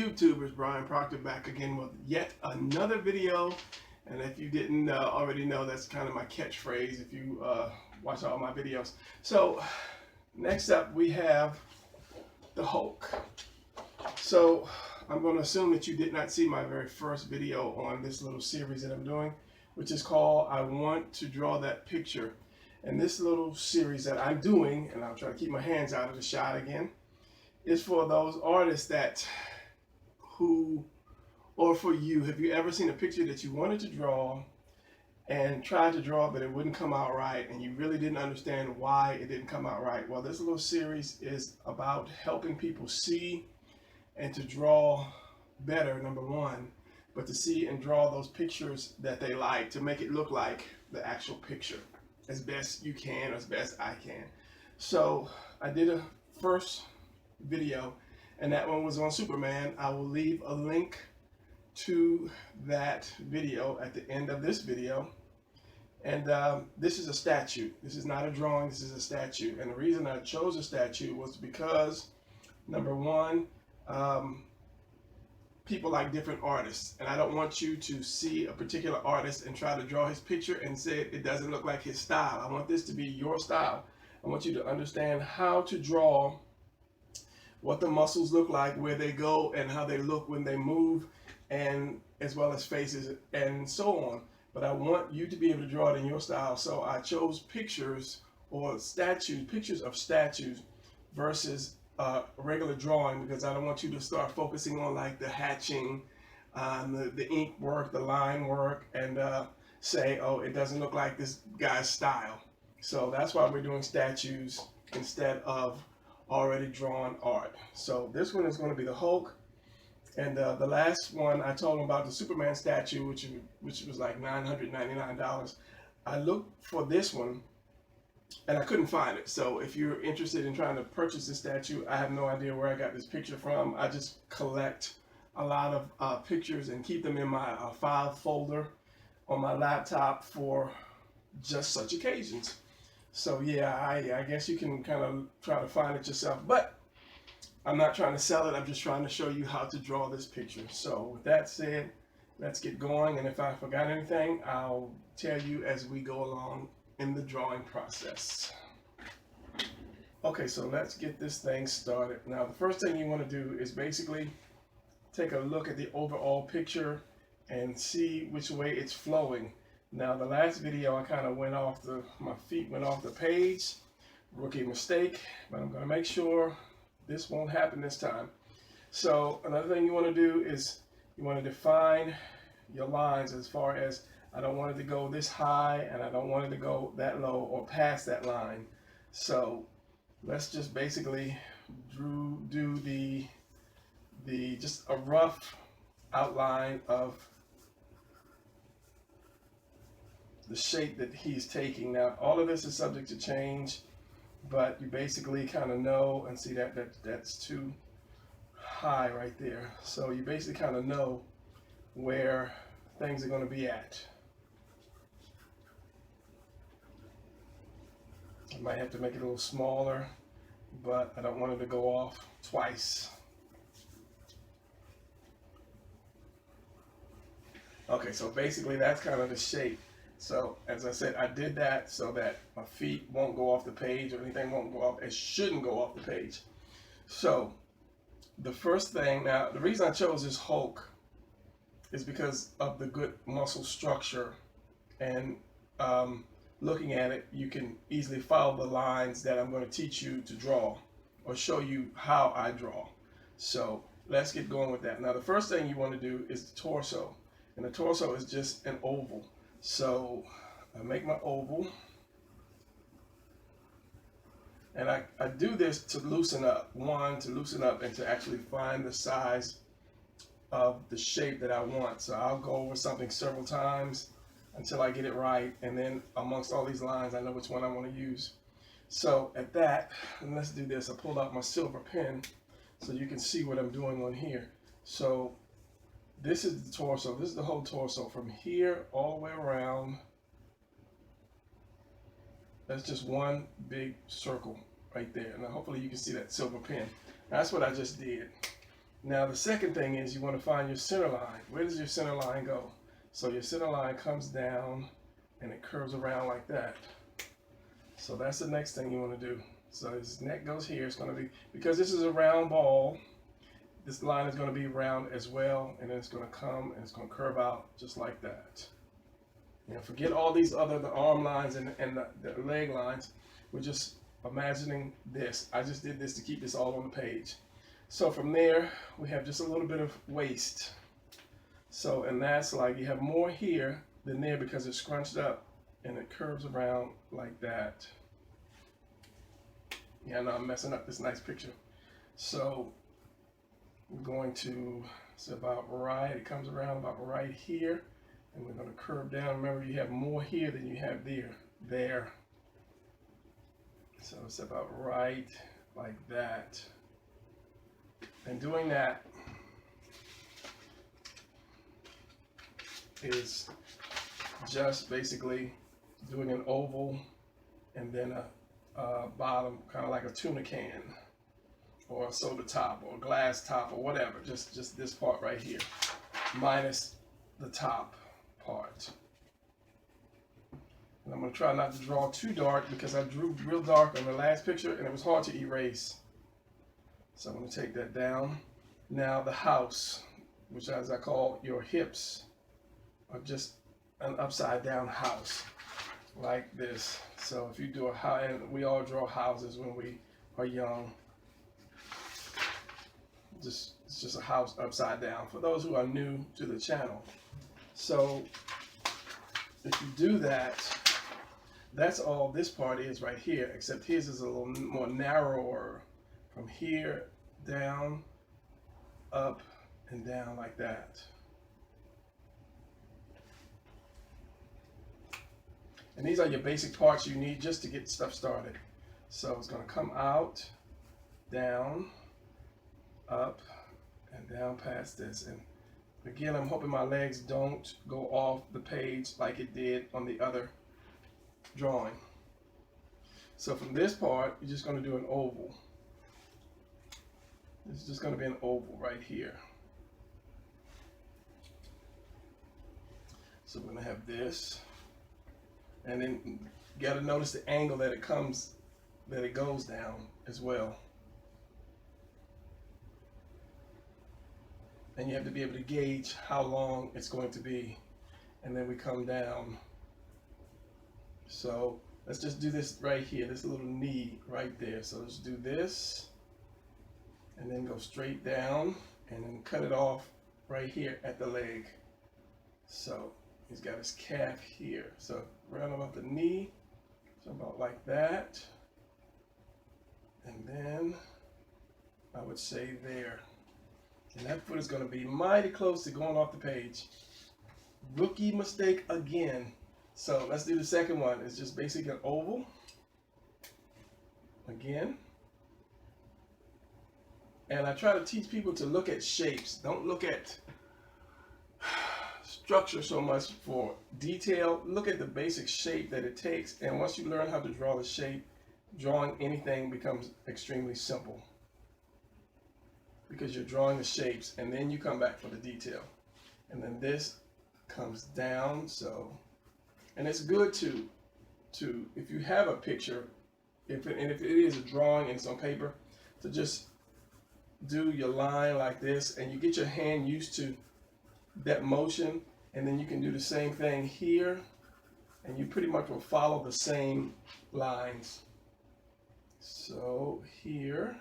YouTubers, Brian Proctor back again with yet another video. And if you didn't already know, that's kind of my catchphrase if you watch all my videos. So next up we have the Hulk. So I'm going to assume that you did not see my very first video on this little series that I'm doing, which is called I Want to Draw That Picture. And this little series that I'm doing, and I'll try to keep my hands out of the shot again, is for those artists that or for you, have you ever seen a picture that you wanted to draw and tried to draw but it wouldn't come out right and you really didn't understand why it didn't come out right? Well, this little series is about helping people see and to draw better, number one, but to see and draw those pictures that they like, to make it look like the actual picture as best you can, or as best I can. So I did a first video, and that one was on Superman. I will leave a link to that video at the end of this video. And this is a statue. This is not a drawing, this is a statue. And the reason I chose a statue was because, number one, people like different artists, and I don't want you to see a particular artist and try to draw his picture and say it doesn't look like his style. I want this to be your style. I want you to understand how to draw, what the muscles look like, where they go, and how they look when they move, and as well as faces and so on. But I want you to be able to draw it in your style. So I chose pictures or statues, pictures of statues versus regular drawing, because I don't want you to start focusing on like the hatching, the ink work, the line work, and say, oh, it doesn't look like this guy's style. So that's why we're doing statues instead of already drawn art. So this one is going to be the Hulk, and the last one I told him about, the Superman statue, which was like $999. I looked for this one and I couldn't find it. So if you're interested in trying to purchase this statue, I have no idea where I got this picture from. I just collect a lot of pictures and keep them in my file folder on my laptop for just such occasions. So yeah, I guess you can kind of try to find it yourself, but I'm not trying to sell it. I'm just trying to show you how to draw this picture. So with that said, let's get going. And if I forgot anything, I'll tell you as we go along in the drawing process. Okay, so let's get this thing started. Now, the first thing you want to do is basically take a look at the overall picture and see which way it's flowing. Now, the last video I kind of my feet went off the page. Rookie mistake, but I'm going to make sure this won't happen this time. So another thing you want to do is you want to define your lines, as far as I don't want it to go this high and I don't want it to go that low or past that line. So let's just basically do just a rough outline of the shape that he's taking. Now, all of this is subject to change, but you basically kind of know, and see that's too high right there. So you basically kind of know where things are going to be at. I might have to make it a little smaller, but I don't want it to go off twice. Okay, so basically that's kind of the shape. So as I said, I did that so that my feet won't go off the page, or anything won't go off. It shouldn't go off the page. So the first thing, now the reason I chose this Hulk is because of the good muscle structure, and looking at it, you can easily follow the lines that I'm going to teach you to draw, or show you how I draw. So let's get going with that. Now, the first thing you want to do is the torso, and the torso is just an oval. So I make my oval, and I do this to loosen up, to loosen up and to actually find the size of the shape that I want. So I'll go over something several times until I get it right, and then amongst all these lines, I know which one I want to use. So at that, and let's do this. I pulled out my silver pen so you can see what I'm doing on here. So this is the torso. This is the whole torso from here all the way around. That's just one big circle right there. Now hopefully you can see that silver pen. That's what I just did. Now the second thing is you want to find your center line. Where does your center line go? So your center line comes down and it curves around like that. So that's the next thing you want to do. So his neck goes here. It's going to be, because this is a round ball, this line is going to be round as well, and then it's going to come and it's going to curve out just like that. You know, forget all these other, the arm lines and the leg lines. We're just imagining this. I just did this to keep this all on the page. So from there, we have just a little bit of waist. So, and that's like, you have more here than there because it's scrunched up and it curves around like that. Yeah, I know I'm messing up this nice picture. So we're going to, it's about right, it comes around about right here, and we're going to curve down. Remember, you have more here than you have there. So it's about right like that. And doing that is just basically doing an oval and then a bottom, kind of like a tuna can or a soda top or a glass top or whatever. Just this part right here, minus the top part. And I'm going to try not to draw too dark because I drew real dark on the last picture and it was hard to erase. So I'm going to take that down. Now the house, which as I call your hips, are just an upside down house like this. So if you do a house, and we all draw houses when we are young, it's just a house upside down for those who are new to the channel. So if you do that, that's all this part is right here, except his is a little more narrower from here down, up and down like that. And these are your basic parts you need just to get stuff started. So it's going to come out, down, up, and down past this. And again, I'm hoping my legs don't go off the page like it did on the other drawing. So from this part, you're just going to do an oval. It's just going to be an oval right here. So we're going to have this. And then you got to notice the angle that it goes down as well. And you have to be able to gauge how long it's going to be. And then we come down. So let's just do this right here, this little knee right there. So let's do this and then go straight down and then cut it off right here at the leg. So he's got his calf here. So round about the knee, so about like that. And then I would say there. And that foot is going to be mighty close to going off the page. Rookie mistake again. So let's do the second one. It's just basically an oval. Again. And I try to teach people to look at shapes. Don't look at structure so much for detail. Look at the basic shape that it takes. And once you learn how to draw the shape, drawing anything becomes extremely simple. Because you're drawing the shapes and then you come back for the detail. And then this comes down, so. And it's good to if you have a picture, if it is a drawing and it's on paper, to just do your line like this and you get your hand used to that motion, and then you can do the same thing here and you pretty much will follow the same lines. So here,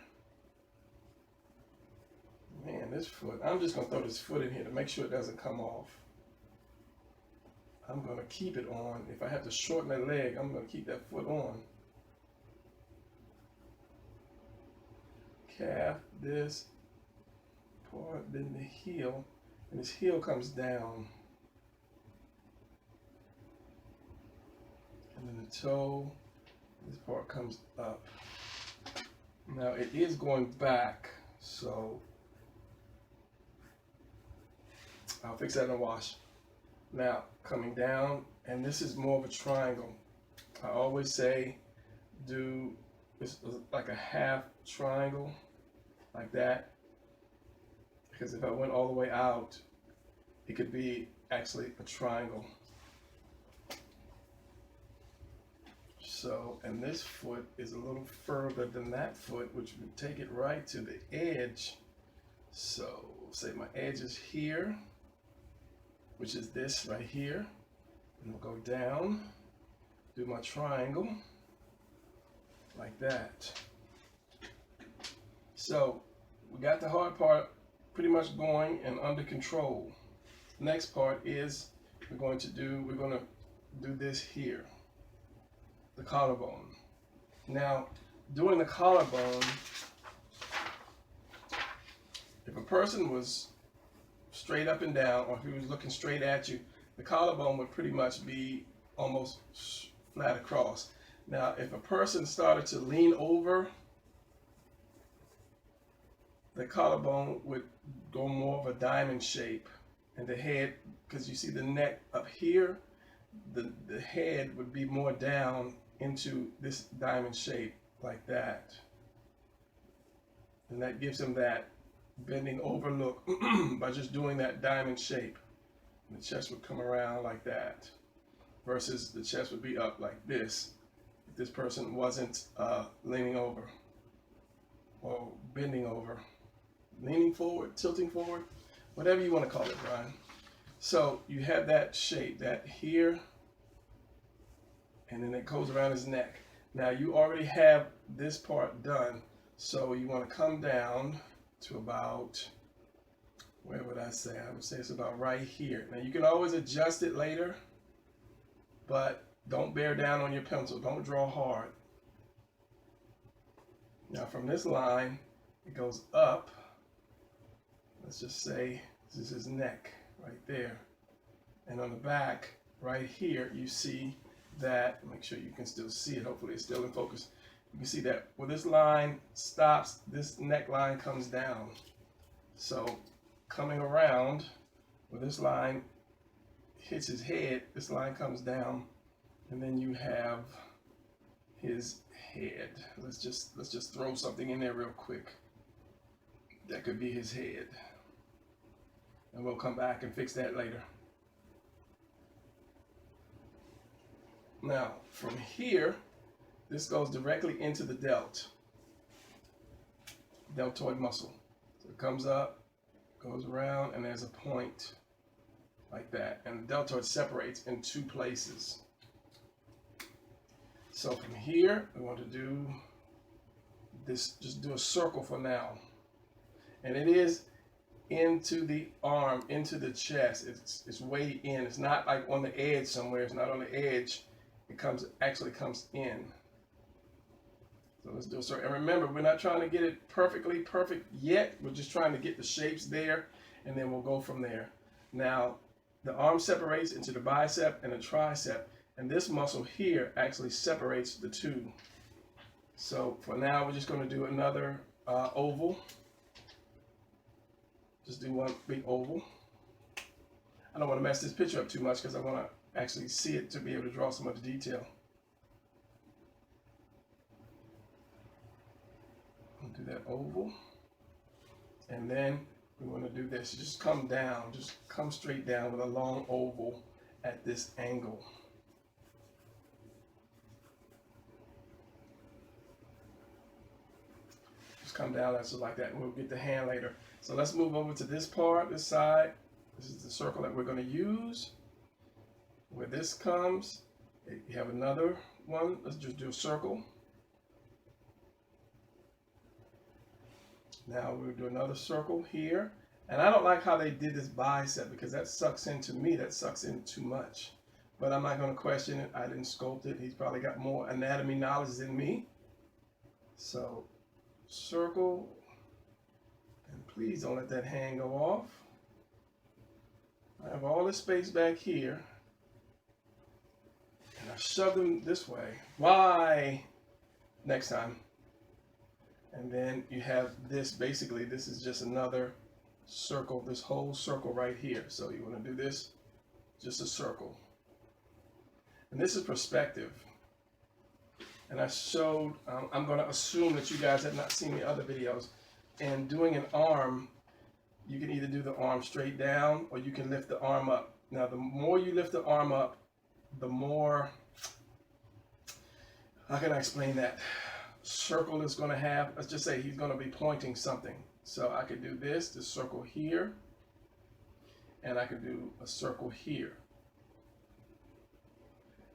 man, this foot, I'm just going to throw this foot in here to make sure it doesn't come off. I'm going to keep it on. If I have to shorten that leg, I'm going to keep that foot on. Calf, this part, then the heel, and this heel comes down. And then the toe, this part comes up. Now it is going back, so I'll fix that in a wash. Now coming down, and this is more of a triangle. I always say do this like a half triangle like that, because if I went all the way out, it could be actually a triangle. So, and this foot is a little further than that foot, which would take it right to the edge. So, say my edge is here, which is this right here. And we'll go down, do my triangle, like that. So, we got the hard part pretty much going and under control. Next part is we're going to do this here, the collarbone. Now, doing the collarbone, if a person was straight up and down, or if he was looking straight at you, the collarbone would pretty much be almost flat across. Now, if a person started to lean over, the collarbone would go more of a diamond shape, and the head, because you see the neck up here, the head would be more down into this diamond shape like that. And that gives him that bending over look by just doing that diamond shape. And the chest would come around like that, versus the chest would be up like this if this person wasn't leaning over or bending over, leaning forward, tilting forward, whatever you want to call it, Brian. So you have that shape, that here, and then it goes around his neck. Now you already have this part done, so you want to come down to about, where would I say? I would say it's about right here. Now you can always adjust it later, but don't bear down on your pencil. Don't draw hard. Now from this line, it goes up. Let's just say this is his neck right there. And on the back, right here, you see that, make sure you can still see it. Hopefully it's still in focus. You can see that where this line stops, this neckline comes down. So coming around, where this line hits his head, this line comes down, and then you have his head. Let's just throw something in there real quick. That could be his head. And we'll come back and fix that later. Now, from here, this goes directly into the deltoid muscle. So it comes up, goes around, and there's a point like that. And the deltoid separates in two places. So from here, we want to do this, just do a circle for now. And it is into the arm, into the chest. It's way in. It's not like on the edge somewhere. It's not on the edge. It actually comes in. So let's do a circle. And remember, we're not trying to get it perfectly perfect yet. We're just trying to get the shapes there, and then we'll go from there. Now, the arm separates into the bicep and the tricep, and this muscle here actually separates the two. So for now, we're just going to do another oval. Just do one big oval. I don't want to mess this picture up too much because I want to actually see it to be able to draw some of the detail. I'll do that oval. And then we want to do this. Just come down, just come straight down with a long oval at this angle. Just come down that's just like that, and we'll get the hand later. So let's move over to this part, this side. This is the circle that we're going to use. Where this comes, you have another one. Let's just do a circle. Now we'll do another circle here. And I don't like how they did this bicep because that sucks into me. That sucks in too much. But I'm not going to question it. I didn't sculpt it. He's probably got more anatomy knowledge than me. So circle. And please don't let that hand go off. I have all this space back here. And I shove them this way. Why? Next time. And then you have this, basically, this is just another circle, this whole circle right here. So you want to do this, just a circle. And this is perspective. And I showed, I'm going to assume that you guys have not seen the other videos. And doing an arm, you can either do the arm straight down or you can lift the arm up. Now, the more you lift the arm up, the more, how can I explain that? Circle is going to have, let's just say he's going to be pointing something. So I could do this circle here, and I could do a circle here.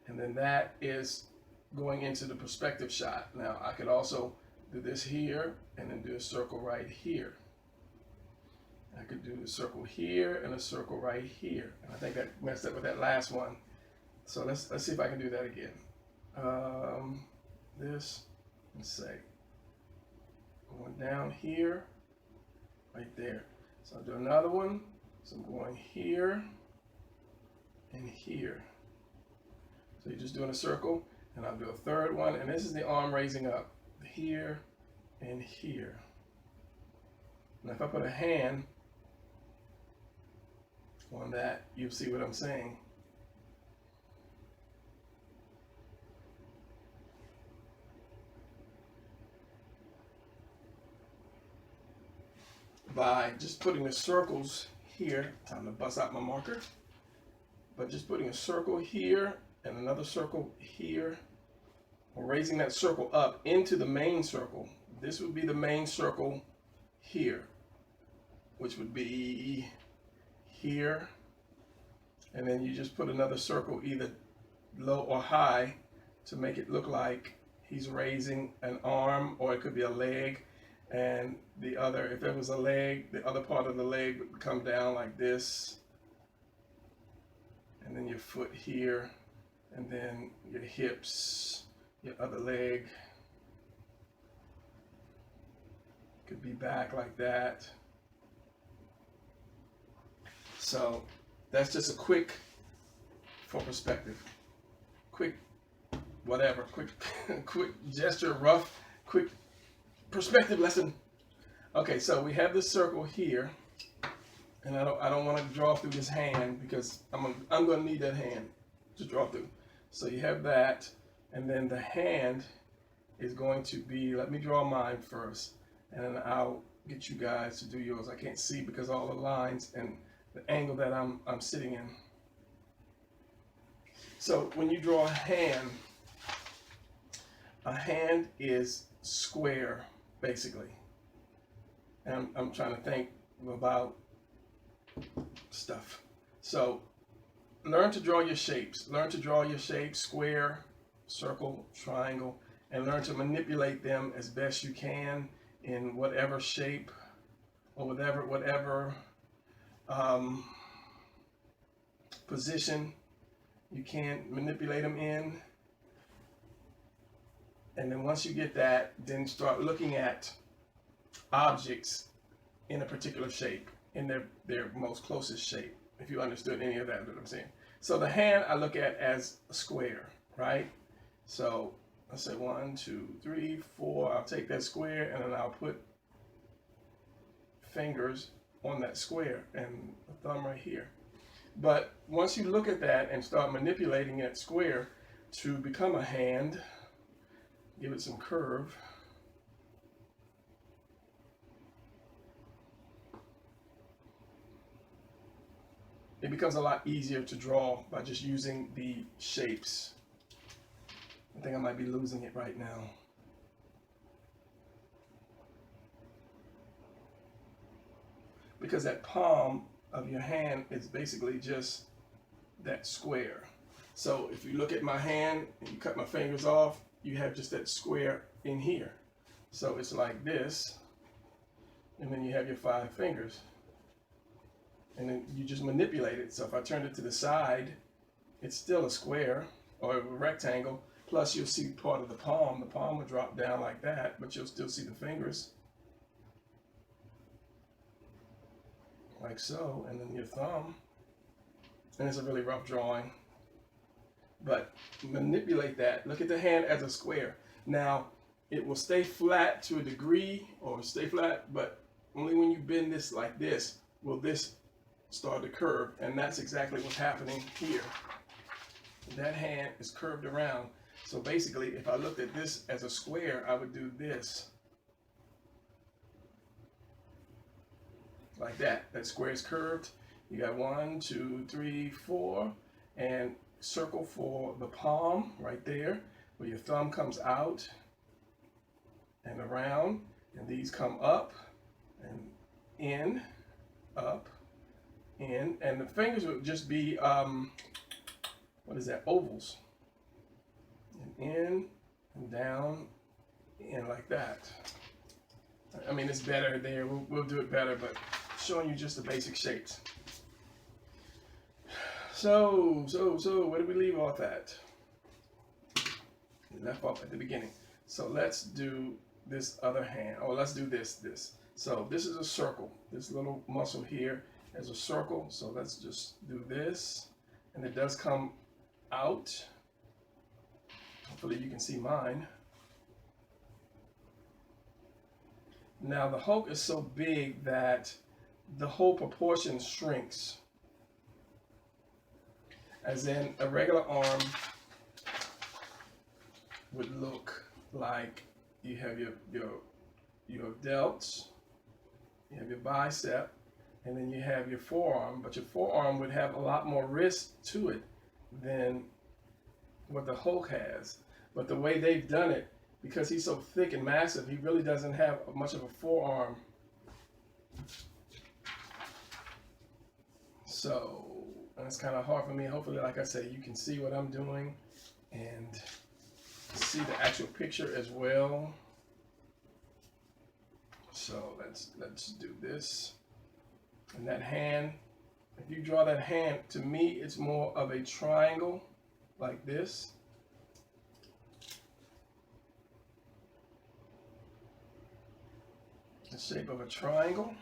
And then that is going into the perspective shot. Now I could also do this here and then do a circle right here. I could do a circle here and a circle right here. And I think that messed up with that last one. So let's see if I can do that again. This, let's say, going down here, right there. So I'll do another one. So I'm going here and here. So you're just doing a circle, and I'll do a third one, and this is the arm raising up, here and here. Now if I put a hand on that, you'll see what I'm saying. By just putting the circles here, time to bust out my marker, but just putting a circle here and another circle here, or raising that circle up into the main circle. This would be the main circle here, which would be here, and then you just put another circle either low or high to make it look like he's raising an arm, or it could be a leg, and the other, if it was a leg, the other part of the leg would come down like this, and then your foot here, and then your hips, your other leg could be back like that. So that's just a quick, for perspective, quick whatever, quick quick gesture, rough, quick perspective lesson. Okay, so we have this circle here, and I don't want to draw through this hand because I'm going to need that hand to draw through. So you have that, and then the hand is going to be, let me draw mine first, and then I'll get you guys to do yours. I can't see because all the lines and the angle that I'm sitting in. So when you draw a hand is square, basically. And I'm trying to think about stuff. So learn to draw your shapes. Learn to draw your shapes, square, circle, triangle, and learn to manipulate them as best you can in whatever shape or whatever position you can manipulate them in. And then once you get that, then start looking at objects in a particular shape, in their most closest shape, if you understood any of that, what I'm saying. So the hand I look at as a square, right? So let's say 1, 2, 3, 4. I'll take that square and then I'll put fingers on that square and a thumb right here. But once you look at that and start manipulating that square to become a hand, give it some curve. It becomes a lot easier to draw by just using the shapes. I think I might be losing it right now. Because that palm of your hand is basically just that square. So if you look at my hand and you cut my fingers off, you have just that square in here. So it's like this, and then you have your 5 fingers. And then you just manipulate it. So if I turn it to the side, it's still a square or a rectangle. Plus you'll see part of the palm. The palm will drop down like that, but you'll still see the fingers. Like so, and then your thumb. And it's a really rough drawing. But manipulate that. Look at the hand as a square. Now, it will stay flat to a degree, or stay flat, but only when you bend this like this will this start to curve. And that's exactly what's happening here. That hand is curved around. So basically, if I looked at this as a square, I would do this. like that. That square is curved. You got 1, 2, 3, 4, and circle for the palm right there, where your thumb comes out and around, and these come up and in, up, in, and the fingers would just be, what is that, ovals, and in, and down, in, like that. I mean, it's better there, we'll do it better, but showing you just the basic shapes. So, where did we leave off at? We left off at the beginning. So let's do this other hand. Oh, let's do this. So this is a circle. This little muscle here is a circle. So let's just do this. And it does come out. Hopefully you can see mine. Now the hulk is so big that the whole proportion shrinks. As in, a regular arm would look like you have your delts, you have your bicep, and then you have your forearm. But your forearm would have a lot more wrist to it than what the Hulk has. But the way they've done it, because he's so thick and massive, he really doesn't have much of a forearm. So it's kind of hard for me. Hopefully, like I said, you can see what I'm doing and see the actual picture as well. So let's do this. And that hand, if you draw that hand, to me, it's more of a triangle like this. The shape of a triangle.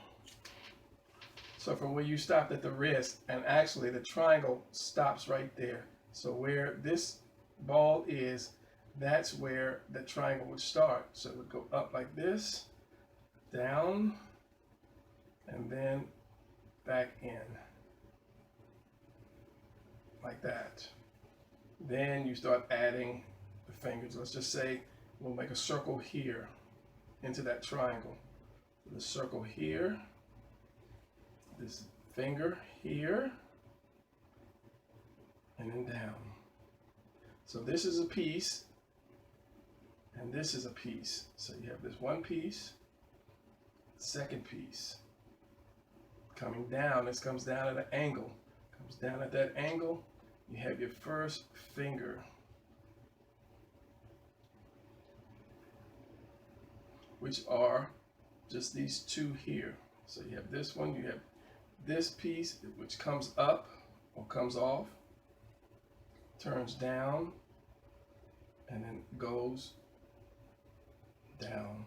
So from where you stopped at the wrist, and actually the triangle stops right there. So where this ball is, that's where the triangle would start. So it would go up like this, down, and then back in, like that. Then you start adding the fingers. Let's just say we'll make a circle here into that triangle. The circle here, this finger here, and then down. So this is a piece, and this is a piece. So you have this one piece, second piece. Coming down, this comes down at an angle. Comes down at that angle, you have your first finger. Which are just these two here. So you have this one, you have this piece, which comes up or comes off, turns down, and then goes down.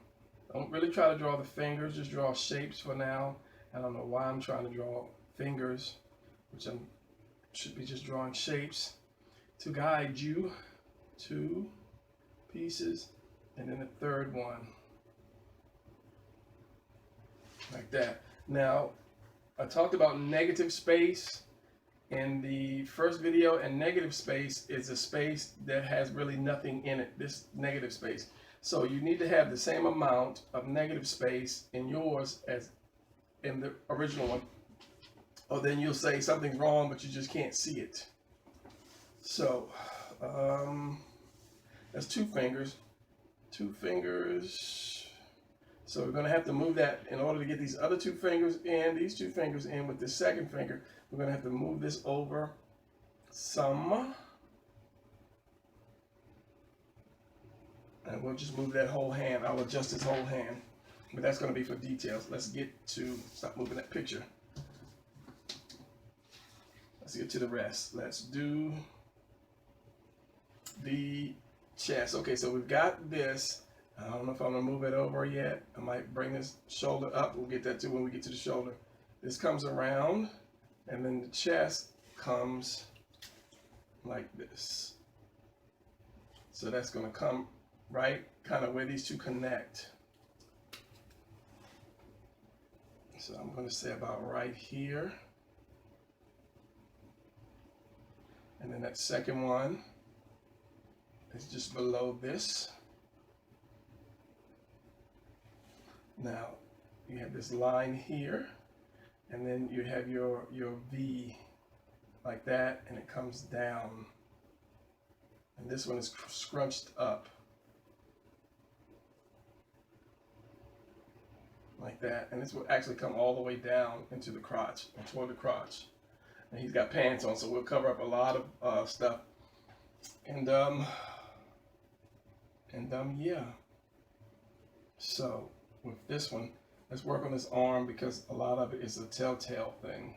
Don't really try to draw the fingers, just draw shapes for now. I don't know why I'm trying to draw fingers, which I should be just drawing shapes to guide you. Two pieces, and then the third one. Like that. Now, I talked about negative space in the first video, and negative space is a space that has really nothing in it, this negative space. So you need to have the same amount of negative space in yours as in the original one, or then you'll say something's wrong, but you just can't see it. So, that's two fingers. So we're going to have to move that in order to get these other two fingers in, these two fingers in with this second finger. We're going to have to move this over some. And we'll just move that whole hand. I'll adjust this whole hand. But that's going to be for details. Let's get to, stop moving that picture. Let's get to the rest. Let's do the chest. Okay, so we've got this. I don't know if I'm going to move it over yet. I might bring this shoulder up. We'll get that too when we get to the shoulder. This comes around, and then the chest comes like this. So that's going to come right kind of where these two connect. So I'm going to say about right here. And then that second one is just below this. Now, you have this line here, and then you have your V like that, and it comes down. And this one is scrunched up like that, and this will actually come all the way down into the crotch and toward the crotch. And he's got pants on, so we'll cover up a lot of stuff. And yeah. So with this one, let's work on this arm because a lot of it is a telltale thing.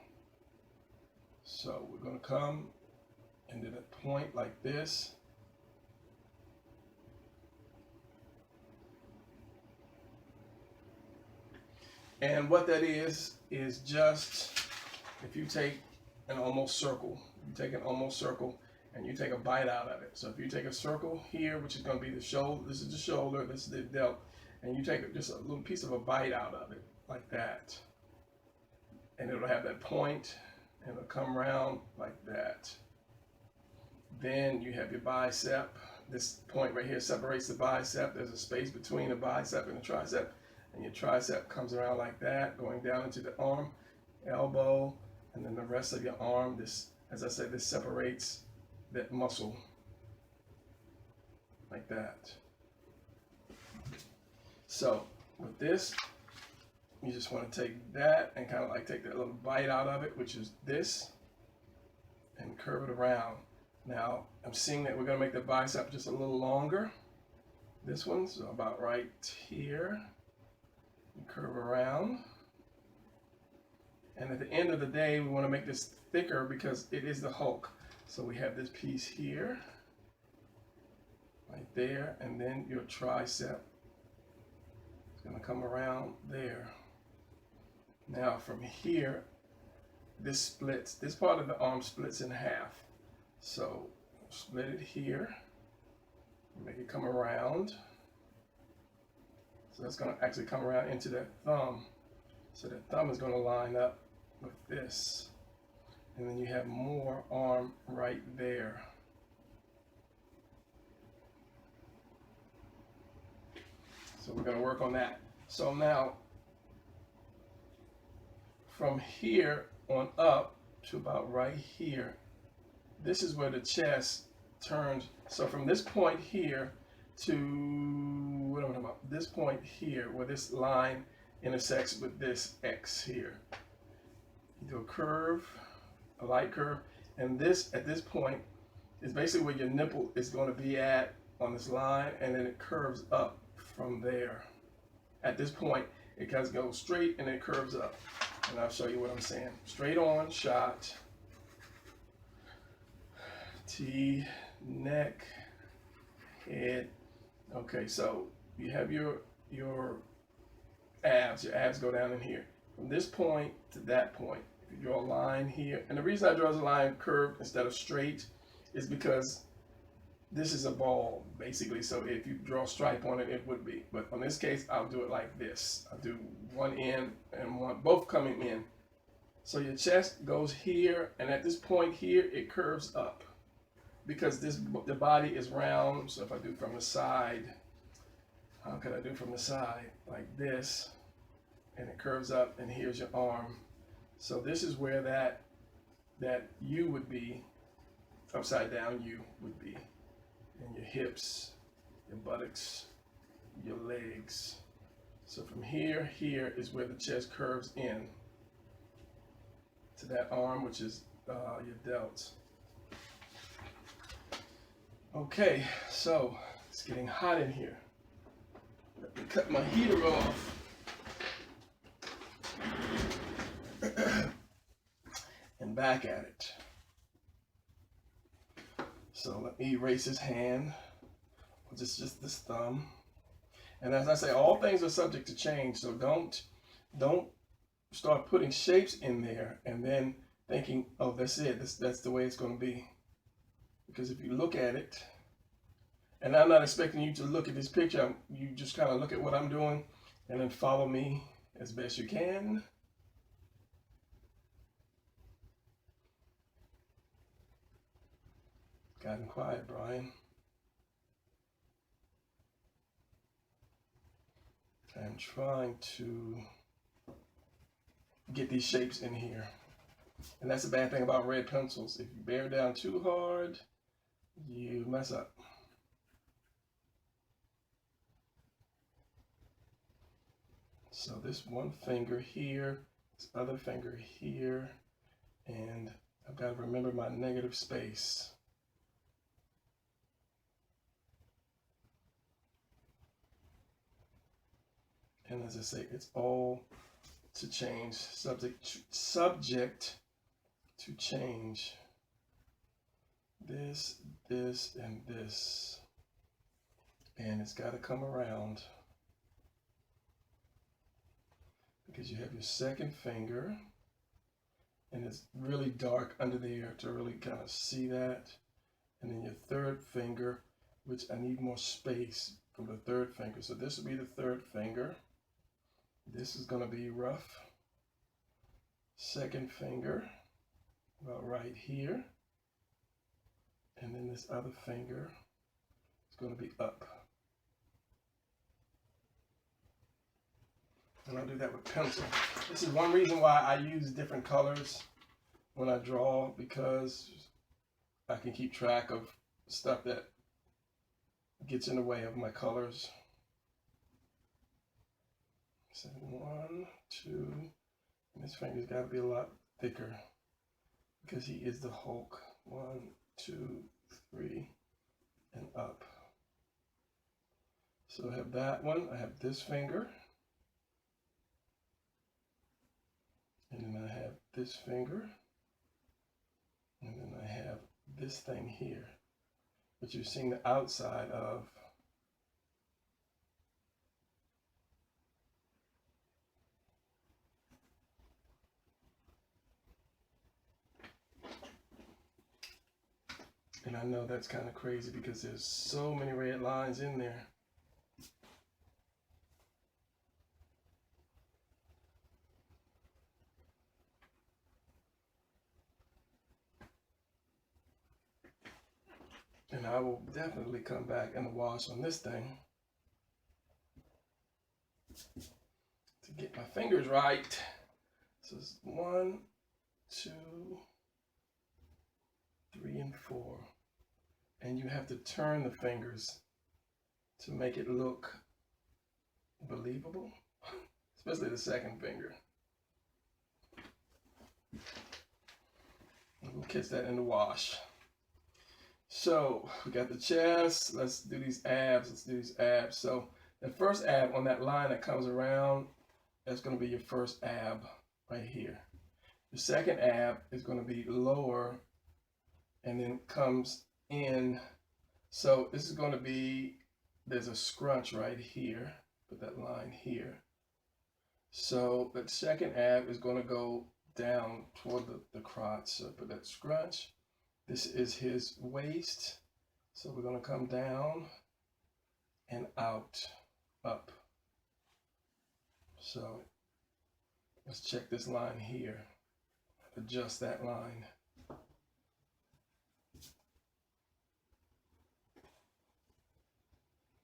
So we're going to come into the point like this. And what that is just, if you take an almost circle, and you take a bite out of it. So if you take a circle here, which is going to be the shoulder, this is the shoulder, this is the delt, and you take just a little piece of a bite out of it, like that. And it'll have that point, and it'll come around like that. Then you have your bicep. This point right here separates the bicep. There's a space between the bicep and the tricep. And your tricep comes around like that, going down into the arm, elbow, and then the rest of your arm. This, as I said, this separates that muscle like that. So with this, you just want to take that and kind of like take that little bite out of it, which is this, and curve it around. Now I'm seeing that we're going to make the bicep just a little longer. This one's about right here. And curve around. And at the end of the day, we want to make this thicker because it is the Hulk. So we have this piece here, right there, and then your tricep is going to come around there. Now from here, this splits. This part of the arm splits in half. So split it here, make it come around. So that's going to actually come around into that thumb. So that thumb is going to line up with this. And then you have more arm right there. So we're going to work on that. So now, from here on up to about right here, this is where the chest turns. So from this point here to, what am I talking about? This point here, where this line intersects with this X here. You do a curve, a light curve, and this, at this point, is basically where your nipple is going to be at on this line, and then it curves up from there. At this point, it kind of goes straight and it curves up. And I'll show you what I'm saying. Straight on, shot, T, neck, head. Okay, so you have your abs. Your abs go down in here. From this point to that point, if you draw a line here, and the reason I draw the line curved instead of straight is because this is a ball, basically. So if you draw a stripe on it, it would be. But in this case, I'll do it like this. I'll do one end and one, both coming in. So your chest goes here, and at this point here, it curves up. Because the body is round, so if I do from the side, how could I do from the side? Like this, and it curves up, and here's your arm. So this is where that U would be, upside down U would be. And your hips, your buttocks, your legs. So from here is where the chest curves in to that arm, which is your delts. Okay, so it's getting hot in here. Let me cut my heater off. And back at it. So let me erase his hand, just this thumb. And as I say, all things are subject to change, so don't start putting shapes in there and then thinking, oh, that's it, that's the way it's going to be. Because if you look at it, and I'm not expecting you to look at this picture, you just kind of look at what I'm doing and then follow me as best you can. Gotten quiet, Brian. I'm trying to get these shapes in here. And that's the bad thing about red pencils. If you bear down too hard, you mess up. So this one finger here, this other finger here, and I've got to remember my negative space. And as I say, it's all to change, subject to change. This, and this. And it's got to come around. Because you have your second finger, and it's really dark under there to really kind of see that. And then your third finger, which I need more space from the third finger. So this will be the third finger. This is going to be rough. Second finger, about right here. And then this other finger is going to be up. And I'll do that with pencil. This is one reason why I use different colors when I draw, because I can keep track of stuff that gets in the way of my colors. So 1, 2, and this finger's got to be a lot thicker because he is the Hulk. 1, 2, 3, and up. So I have that one. I have this finger. And then I have this finger, and then I have this thing here, which you're seeing the outside of. And I know that's kind of crazy because there's so many red lines in there. And I will definitely come back and wash on this thing to get my fingers right. So it's 1, 2, 3, and 4. And you have to turn the fingers to make it look believable, especially the second finger. We'll catch that in the wash. So we got the chest. Let's do these abs. So the first ab on that line that comes around, that's going to be your first ab right here. The second ab is going to be lower and then comes in. So this is going to be, there's a scrunch right here. Put that line here. So that second ab is going to go down toward the crotch. So put that scrunch. This is his waist. So we're going to come down and out, up. So let's check this line here. Adjust that line.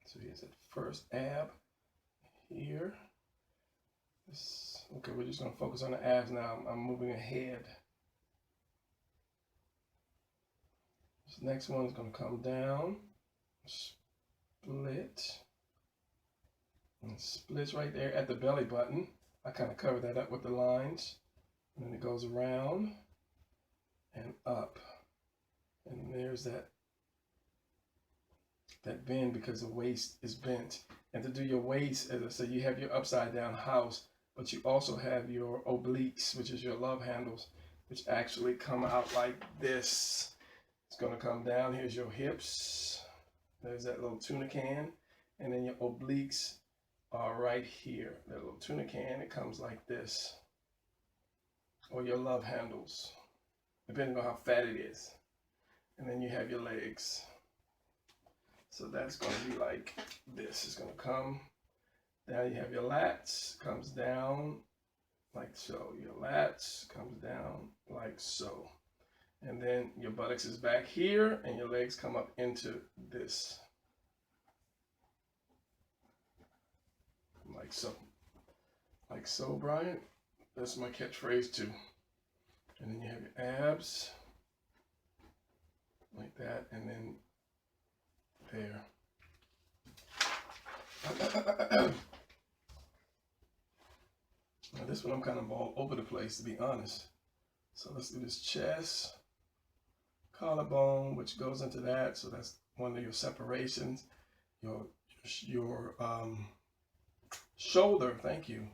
So here's that first ab here. Okay, we're just going to focus on the abs now. I'm moving ahead. This next one is going to come down, split, and splits right there at the belly button. I kind of cover that up with the lines. And then it goes around and up. And there's that bend because the waist is bent. And to do your waist, as I said, you have your upside down house, but you also have your obliques, which is your love handles, which actually come out like this. It's going to come down. Here's your hips. There's that little tuna can. And then your obliques are right here. That little tuna can, it comes like this. Or your love handles, depending on how fat it is. And then you have your legs. So that's going to be like this. It's going to come down. You have your lats, comes down like so. Your lats comes down like so. And then your buttocks is back here and your legs come up into this. Like so. Like so, Brian. That's my catchphrase too. And then you have your abs, like that, and then there. Now this one I'm kind of all over the place, to be honest. So let's do this chest, collarbone, which goes into that. So that's one of your separations. Your shoulder, thank you.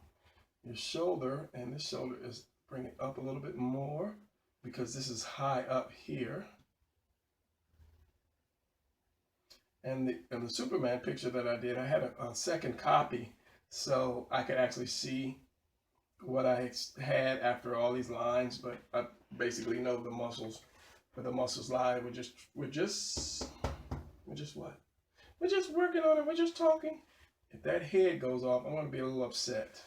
Your shoulder, and this shoulder is, bring it up a little bit more because this is high up here. And the Superman picture that I did, I had a second copy so I could actually see what I had after all these lines, but I basically know the muscles, where the muscles lie. We're just what? We're just working on it. We're just talking. If that head goes off, I'm going to be a little upset.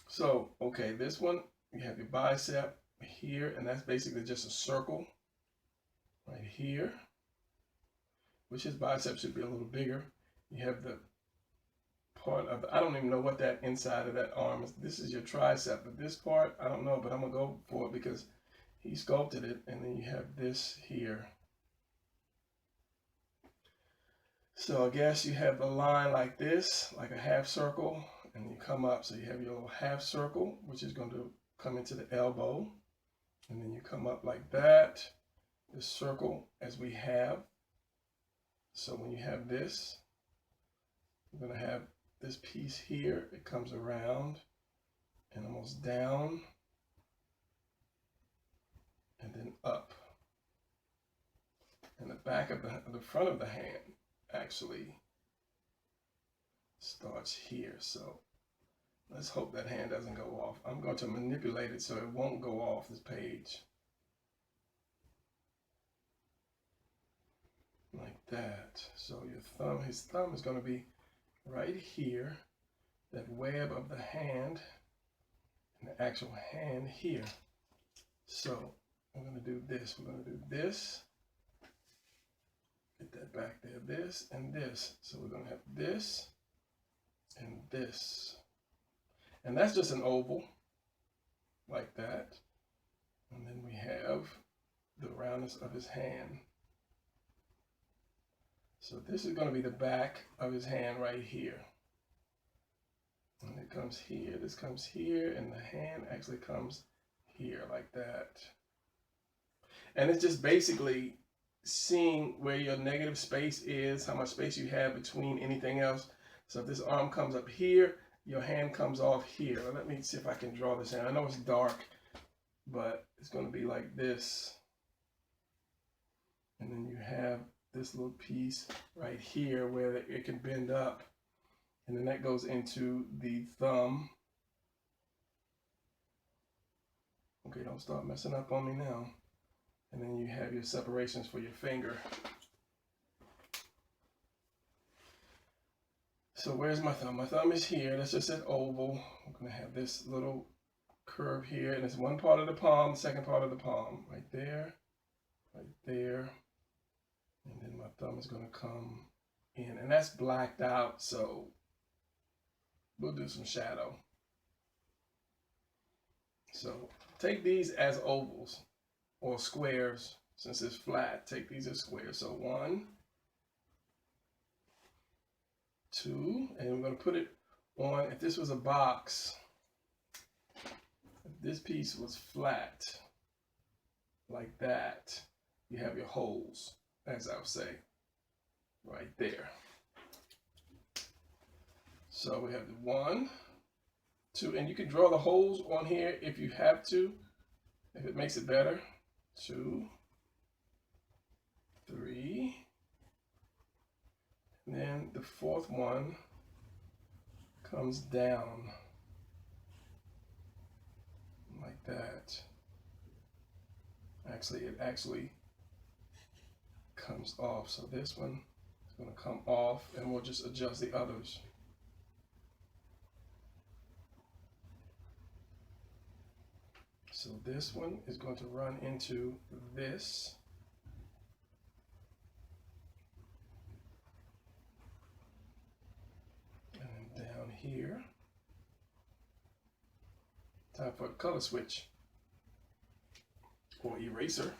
So, okay, this one, you have your bicep here, and that's basically just a circle right here, which his bicep should be a little bigger. You have the part of I don't even know what that inside of that arm is. This is your tricep, but this part, I don't know, but I'm going to go for it because he sculpted it. And then you have this here. So I guess you have the line like this, like a half circle, and you come up. So you have your little half circle, which is going to come into the elbow. And then you come up like that, this circle as we have. So when you have this, you're going to have this piece here. It comes around and almost down and then up. And the back of the front of the hand actually starts here. So let's hope that hand doesn't go off. I'm going to manipulate it so it won't go off this page. Like that. So your thumb, his thumb is going to be right here, that web of the hand, and the actual hand here. So we're going to do this. We're going to do this. Get that back there. This and this. So we're going to have this and this. And that's just an oval, like that. And then we have the roundness of his hand. So this is going to be the back of his hand right here. And it comes here, this comes here, and the hand actually comes here like that. And it's just basically seeing where your negative space is, how much space you have between anything else. So if this arm comes up here, your hand comes off here. Let me see if I can draw this hand. I know it's dark, but it's going to be like this. And then you have this little piece right here where it can bend up. And then that goes into the thumb. Okay, don't start messing up on me now. And then you have your separations for your finger. So where's my thumb? My thumb is here. That's just an oval. I'm going to have this little curve here. And it's one part of the palm, second part of the palm. Right there, right there. And then my thumb is going to come in. And that's blacked out, so we'll do some shadow. So take these as ovals or squares. Since it's flat, take these as squares. So 1, 2, and we're going to put it on. If this was a box, if this piece was flat like that, you have your holes, as I would say, right there. So we have the 1, 2, and you can draw the holes on here if you have to, if it makes it better. 2, 3, and then the 4th one comes down like that. Actually, it actually comes off. So this one is going to come off, and we'll just adjust the others. So this one is going to run into this. And then down here. time for a color switch or eraser.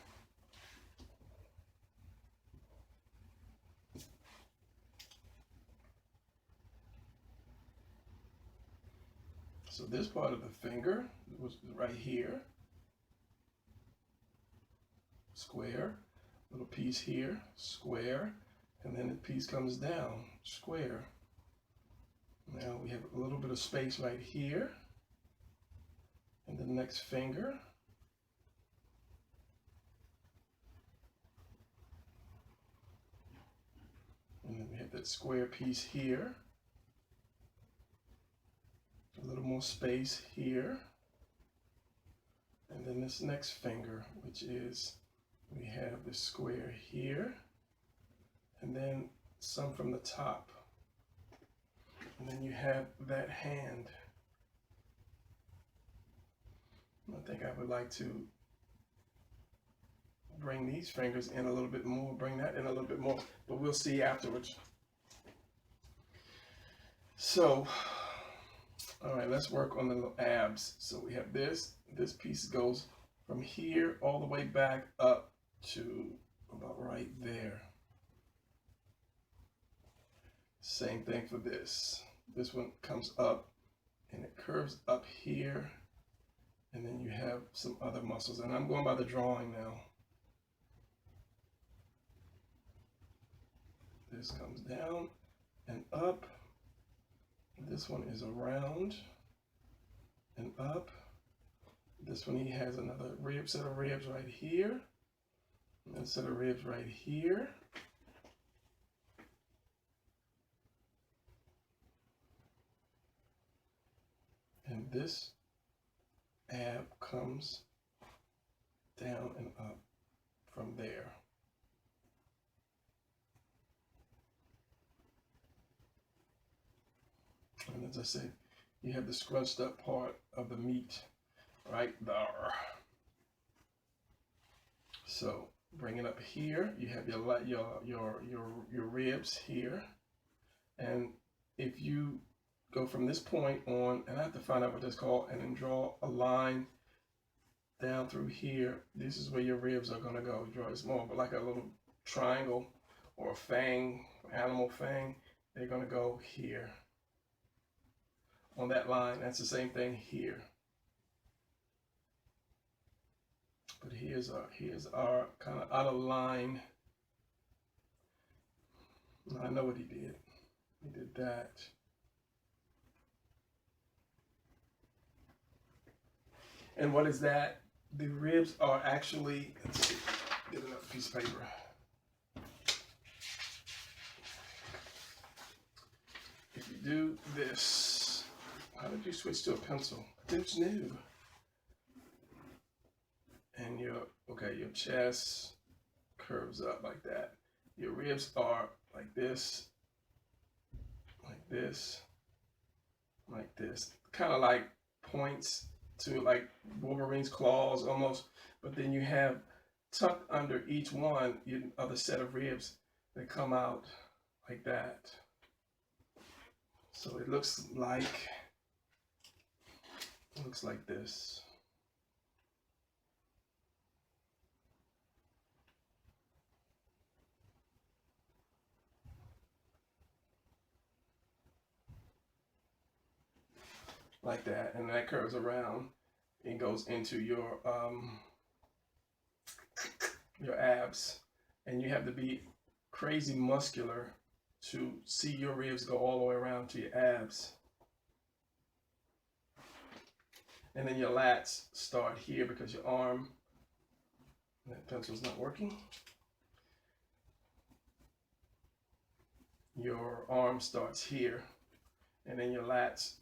So this part of the finger was right here, square, little piece here, square, and then the piece comes down, square. Now we have a little bit of space right here, and the next finger. And then we have that square piece here. A little more space here. And then this next finger, which is, we have the square here, and then some from the top. And then you have that hand. I think I would like to bring these fingers in a little bit more, bring that in a little bit more, but we'll see afterwards. So, all right, let's work on the little abs. So we have this piece goes from here all the way back up to about right there. Same thing for this. This one comes up and it curves up here, and then you have some other muscles. And I'm going by the drawing now. This comes down and up. This one is around and up. This one, he has another set of ribs right here. And a set of ribs right here. And this ab comes down and up from there. And as I said, you have the scrunched up part of the meat right there. So bring it up here. You have your ribs here, and if you go from this point on, and I have to find out what that's called, and then draw a line down through here. This is where your ribs are going to go. Draw it small, but like a little triangle or a fang, animal fang. They're going to go here on that line. That's the same thing here. But here's our kind of out of line. I know what he did. He did that. And what is that? The ribs are actually, let's see, get another piece of paper. If you do this, how did you switch to a pencil? It's new. And your chest curves up like that. Your ribs are like this, like this, like this. Kind of like points to like Wolverine's claws almost, but then you have tucked under each one your other set of ribs that come out like that. So it looks like this. Like that, and that curves around and goes into your abs, and you have to be crazy muscular to see your ribs go all the way around to your abs. And then your lats start here because your arm, that pencil's not working. Your arm starts here, and then your lats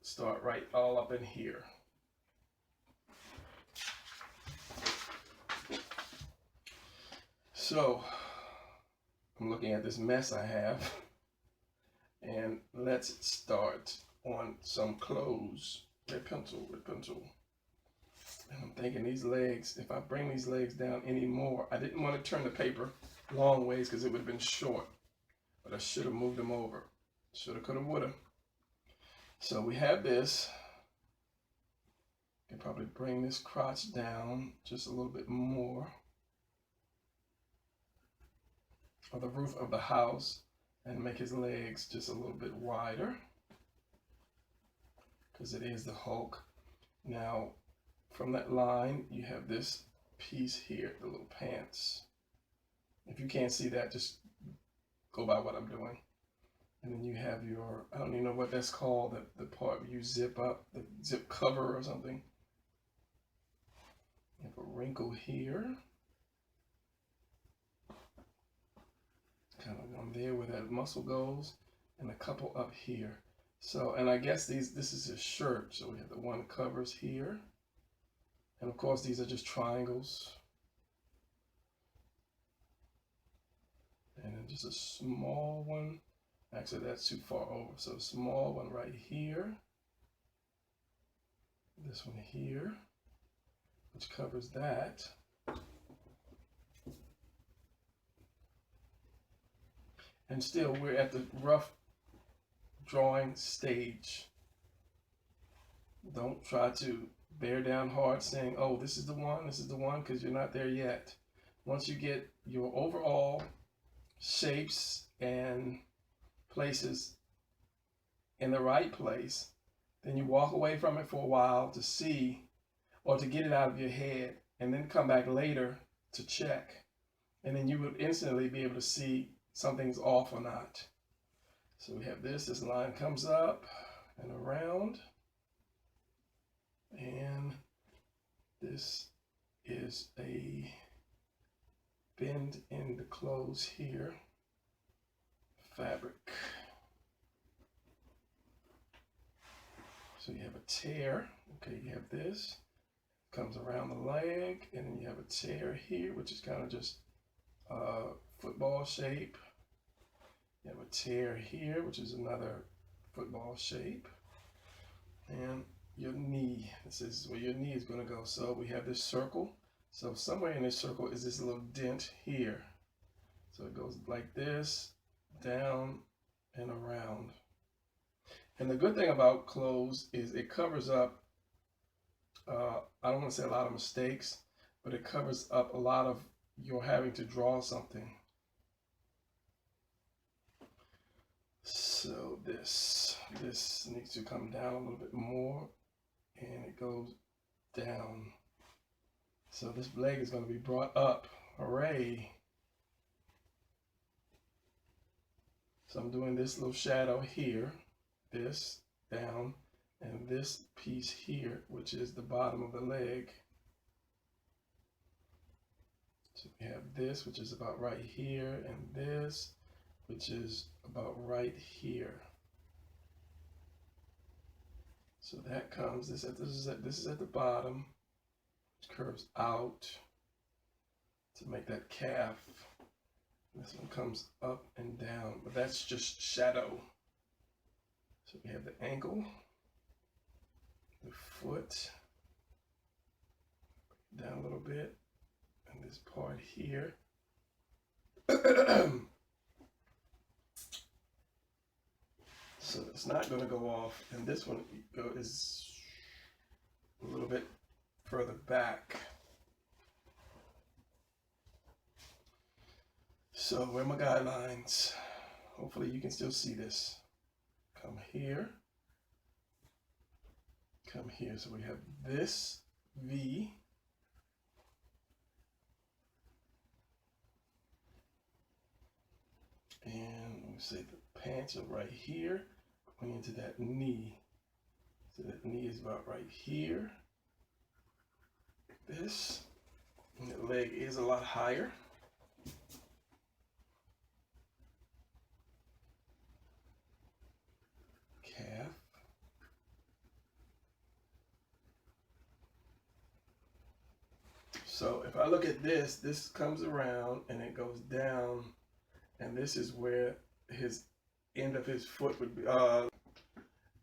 start right all up in here. So I'm looking at this mess I have, and let's start on some clothes. Red pencil. And I'm thinking these legs, if I bring these legs down anymore, I didn't want to turn the paper long ways because it would have been short, but I should have moved them over. Shoulda, coulda, woulda. So we have this. probably bring this crotch down just a little bit more, or the roof of the house, and make his legs just a little bit wider, because it is the Hulk. Now, from that line, you have this piece here, the little pants. If you can't see that, just go by what I'm doing. And then you have your, I don't even know what that's called, the part where you zip up, the zip cover or something. You have a wrinkle here. Kind of on there where that muscle goes, and a couple up here. So, and I guess this is his shirt. So we have the one that covers here. And of course, these are just triangles. And then just a small one. Actually, that's too far over. So a small one right here. This one here, which covers that. And still, we're at the rough drawing stage. Don't try to bear down hard saying, oh, this is the one, because you're not there yet. Once you get your overall shapes and places in the right place, then you walk away from it for a while to see, or to get it out of your head, and then come back later to check. And then you would instantly be able to see something's off or not. So we have this line comes up and around, and this is a bend in the clothes here, fabric. So you have a tear, okay, you have this, comes around the leg, and then you have a tear here, which is kind of just football shape. You have a tear here, which is another football shape. And your knee, this is where your knee is going to go. So we have this circle. So somewhere in this circle is this little dent here. So it goes like this, down and around. And the good thing about clothes is it covers up, I don't want to say a lot of mistakes, but it covers up a lot of your having to draw something. So this needs to come down a little bit more, and it goes down. So this leg is going to be brought up. Hooray. So I'm doing this little shadow here, this down, and this piece here, which is the bottom of the leg. So we have this, which is about right here, and this, which is about right here. So that comes, this is at the bottom, which curves out to make that calf. This one comes up and down, but that's just shadow. So we have the ankle, the foot, down a little bit, and this part here. So it's not going to go off, and this one is a little bit further back. So where are my guidelines? Hopefully you can still see this. Come here. Come here. So we have this V. And we say the pants are right here, going into that knee. So that knee is about right here. This. And the leg is a lot higher. Calf. So if I look at this, this comes around and it goes down, and this is where his end of his foot would be.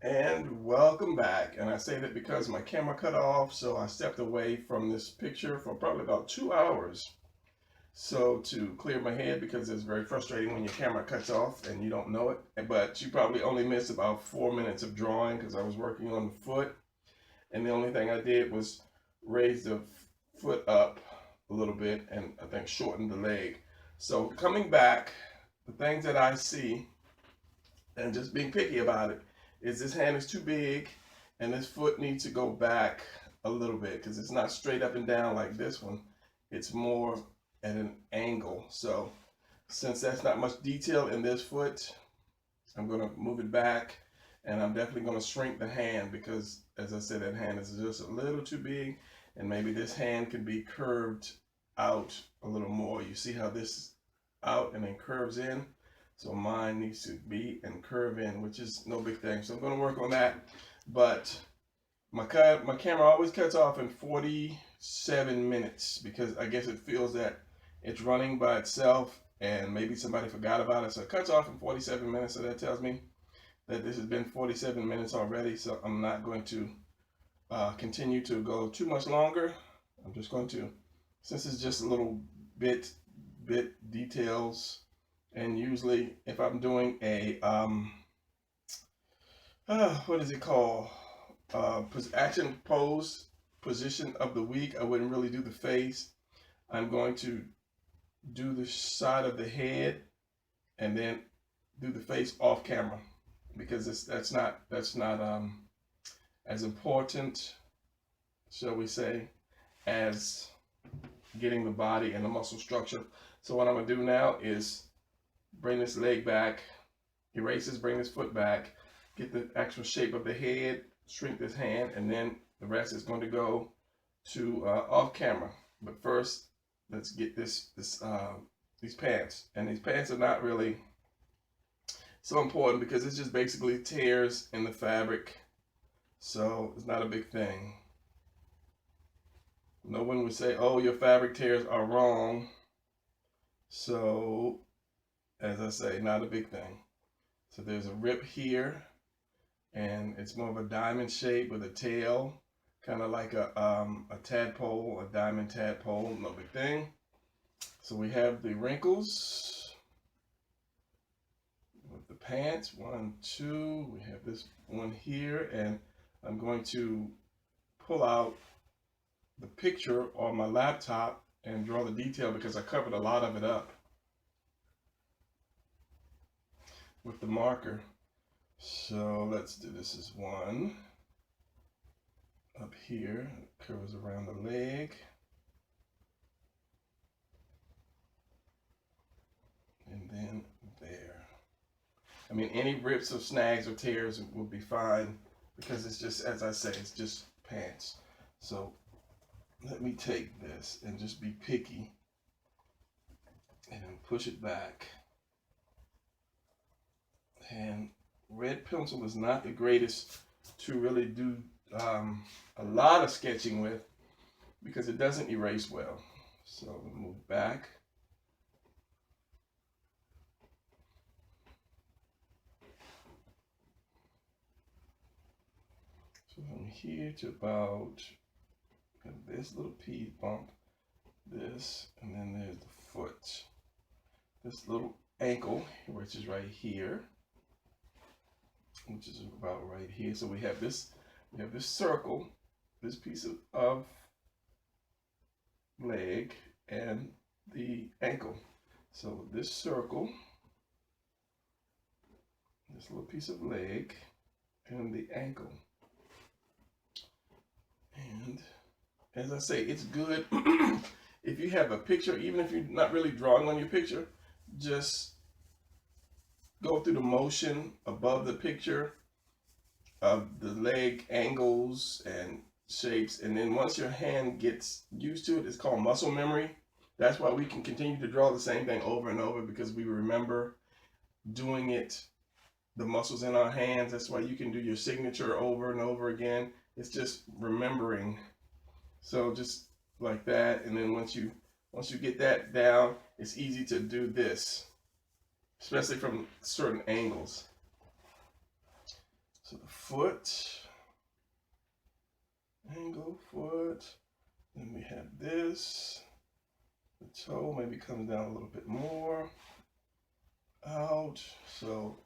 And welcome back. And I say that because my camera cut off, so I stepped away from this picture for probably about 2 hours. So to clear my head, because it's very frustrating when your camera cuts off and you don't know it. But you probably only missed about 4 minutes of drawing because I was working on the foot. and the only thing I did was raise the foot up a little bit and I think shorten the leg. So coming back, the things that I see and just being picky about it is this hand is too big and this foot needs to go back a little bit because it's not straight up and down like this one. It's more at an angle. So since that's not much detail in this foot, I'm going to move it back, and I'm definitely going to shrink the hand because, as I said, that hand is just a little too big, and maybe this hand can be curved out a little more. You see how this is out and then curves in? So mine needs to be and curve in, which is no big thing. So I'm going to work on that. But my camera always cuts off in 47 minutes because I guess it feels that it's running by itself and maybe somebody forgot about it. So it cuts off in 47 minutes. So that tells me that this has been 47 minutes already. So I'm not going to continue to go too much longer. I'm just going to, since it's just a little bit details, and usually if I'm doing a, what is it called? Action pose position of the week, I wouldn't really do the face. I'm going to do the side of the head and then do the face off camera because that's not as important, shall we say, as getting the body and the muscle structure. So what I'm gonna do now is bring this leg back, erase this, bring this foot back, get the actual shape of the head, shrink this hand, and then the rest is going to go to off camera. But first, let's get these pants. And these pants are not really so important because it's just basically tears in the fabric. So it's not a big thing. No one would say, oh, your fabric tears are wrong. So, as I say, not a big thing. So there's a rip here, and it's more of a diamond shape with a tail, kind of like a tadpole, a diamond tadpole, no big thing. So we have the wrinkles with the pants, 1, 2, we have this one here, and I'm going to pull out the picture on my laptop and draw the detail because I covered a lot of it up with the marker. So let's do this as one up here, it curves around the leg, and then there. I mean, any rips or snags or tears will be fine because it's just, as I say, it's just pants. So let me take this and just be picky and push it back. And red pencil is not the greatest to really do a lot of sketching with because it doesn't erase well. So move back. So from here to about this little piece bump, this, and then there's the foot. This little ankle, which is right here, which is about right here. So we have this circle, this piece of leg, and the ankle. So this circle, this little piece of leg, and the ankle. And as I say, it's good if you have a picture, even if you're not really drawing on your picture, just go through the motion above the picture of the leg angles and shapes, and then once your hand gets used to it, it's called muscle memory. That's why we can continue to draw the same thing over and over, because we remember doing it, the muscles in our hands. That's why you can do your signature over and over again. It's just remembering. So just like that, and then once you get that down, it's easy to do this, especially from certain angles. So the foot, angle, foot, then we have this, the toe maybe comes down a little bit more, out. So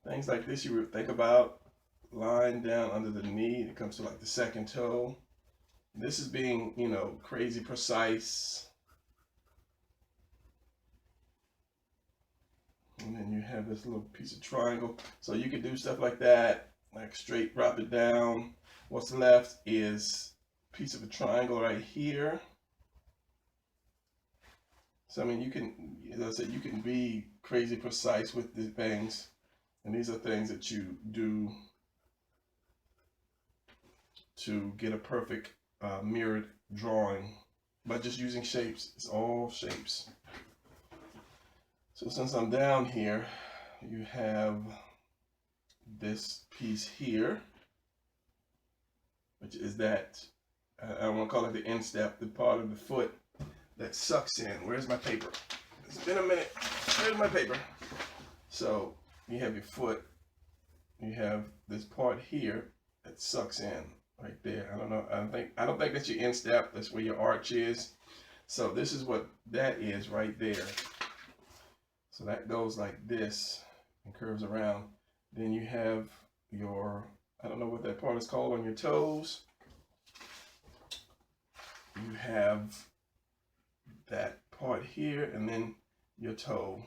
things like this you would think about line down under the knee. It comes to like the second toe. This is being, you know, crazy precise. And then you have this little piece of triangle. So you can do stuff like that, like straight drop it down. What's left is a piece of a triangle right here. So I mean, you can, as I said, you can be crazy precise with these things. And these are things that you do to get a perfect mirrored drawing by just using shapes. It's all shapes. So since I'm down here, you have this piece here, which is that, I want to call it the instep, the part of the foot that sucks in. Where's my paper? It's been a minute. Where's my paper? So you have your foot, you have this part here that sucks in right there. I don't know. I don't think that's your instep. That's where your arch is. So this is what that is right there. So that goes like this and curves around. Then you have your, I don't know what that part is called on your toes. You have that part here, and then your toes.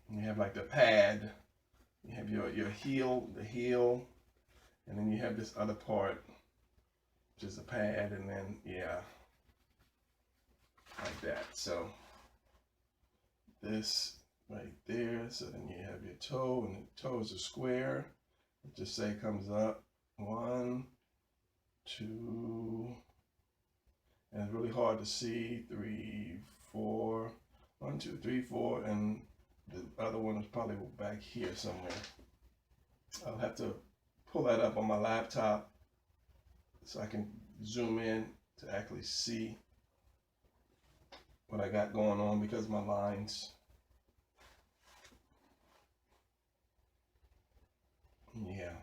You have like the pad. You have your heel, the heel, and then you have this other part, which is a pad, and then, yeah, like that. So this right there, so then you have your toe, and the toe is a square. Just say comes up, 1, 2, and it's really hard to see, 3, 4, 1, 2, 3, 4, and the other one is probably back here somewhere. I'll have to pull that up on my laptop so I can zoom in to actually see what I got going on, because my lines, yeah.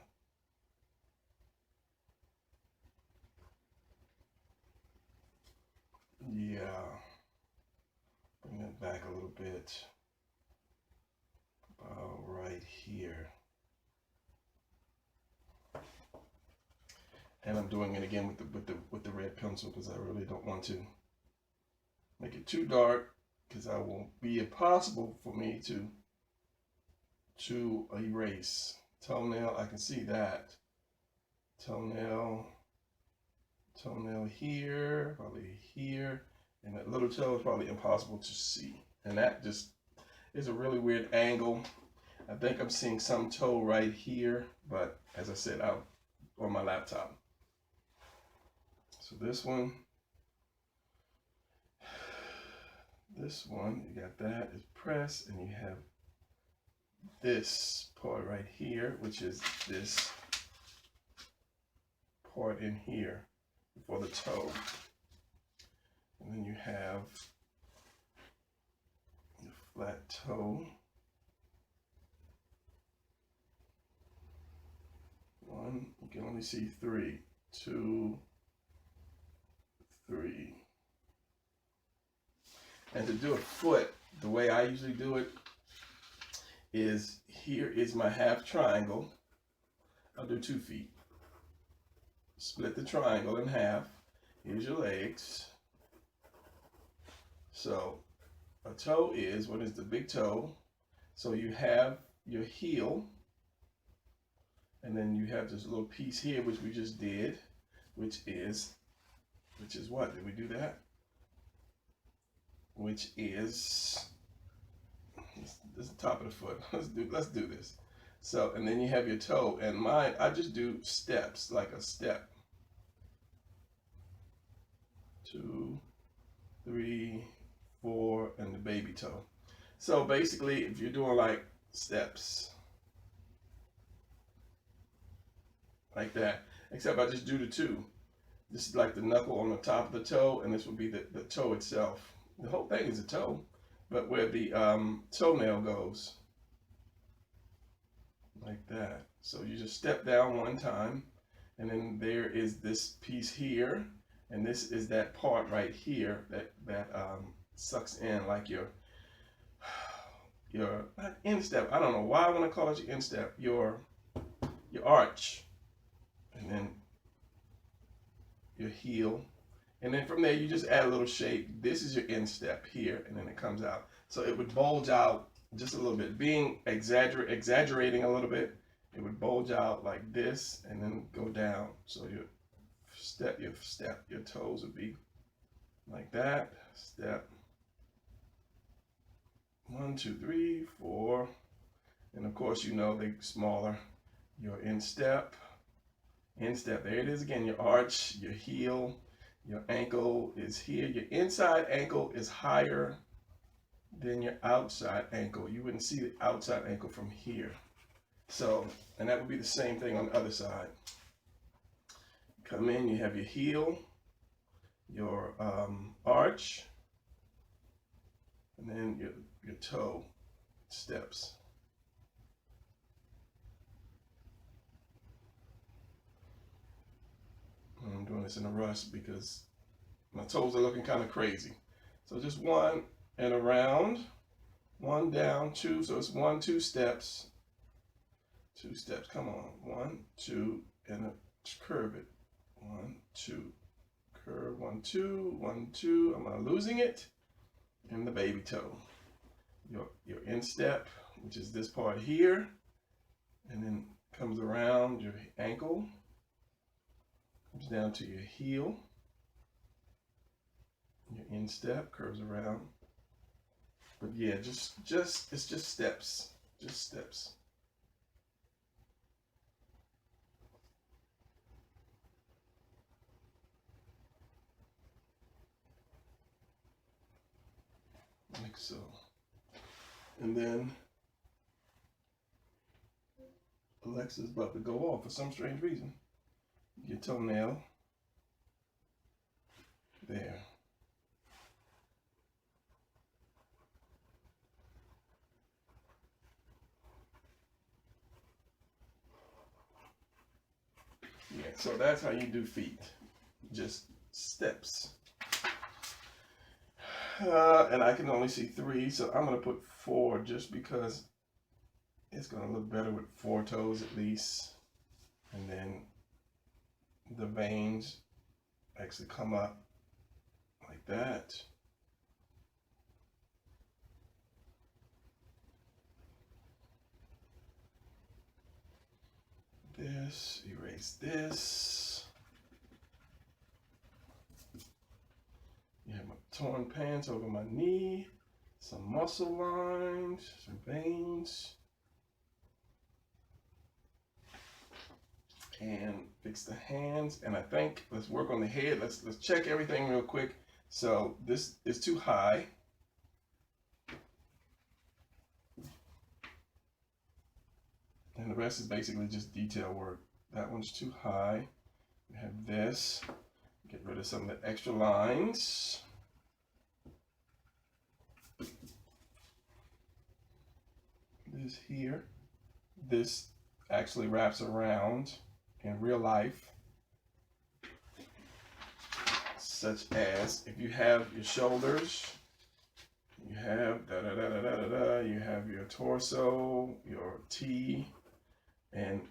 Yeah. Bring that back a little bit. About right here. And I'm doing it again with the red pencil, because I really don't want to make it too dark, because I won't be impossible for me to erase. Toenail, I can see that. Toenail here, probably here, and that little toe is probably impossible to see. And that just is a really weird angle. I think I'm seeing some toe right here, but as I said, out on my laptop. So this one, you got that is pressed, and you have this part right here, which is this part in here for the toe. And then you have the flat toe. 1, you can only see 3, 2, 3. And to do a foot, the way I usually do it is, here is my half triangle. I'll do 2 feet. Split the triangle in half. Here's your legs. So a toe is, what is the big toe? So you have your heel, and then you have this little piece here, which we just did, which is what? Did we do that? Which is, this is the top of the foot. Let's do this. So, and then you have your toe, and mine, I just do steps, like a step. 2, 3, 4, and the baby toe. So basically, if you're doing like steps, like that, except I just do the 2. This is like the knuckle on the top of the toe, and this would be the toe itself. The whole thing is a toe, but where the toenail goes, like that. So you just step down 1 time, and then there is this piece here, and this is that part right here that sucks in like your your not instep. I don't know why I want to call it your instep. Your arch, and then your heel, and then from there you just add a little shape. This is your instep here, and then it comes out. So it would bulge out just a little bit, being exaggerating a little bit. It would bulge out like this, and then go down. So your toes would be like that. Step 1, 2, 3, 4, and of course you know they're smaller. Your instep, there it is again. Your arch, your heel, your ankle is here. Your inside ankle is higher than your outside ankle. You wouldn't see the outside ankle from here. So, and that would be the same thing on the other side. Come in, you have your heel, your arch, and then your toe steps. I'm doing this in a rush because my toes are looking kind of crazy. So just 1 and around, 1 down, 2. So it's 1, 2 steps. 2 steps. Come on. 1, 2, and curve it. 1, 2, curve. 1, 2, 1, 2. I'm not losing it. And the baby toe. Your instep, which is this part here, and then comes around your ankle. Comes down to your heel. Your instep curves around. But yeah, it's just steps. Just steps. Like so. And then Alexa's about to go off for some strange reason. Your toenail there. Yeah, so that's how you do feet. Just steps. And I can only see 3, so I'm going to put 4 just because it's going to look better with 4 toes at least. And then the veins actually come up like that. This, erase this. You have my torn pants over my knee, some muscle lines, some veins. And fix the hands, and I think let's work on the head. Let's check everything real quick. So this is too high. And the rest is basically just detail work. That one's too high. We have this. Get rid of some of the extra lines. This here. This actually wraps around in real life, such as if you have your shoulders, you have you have your torso, your T, and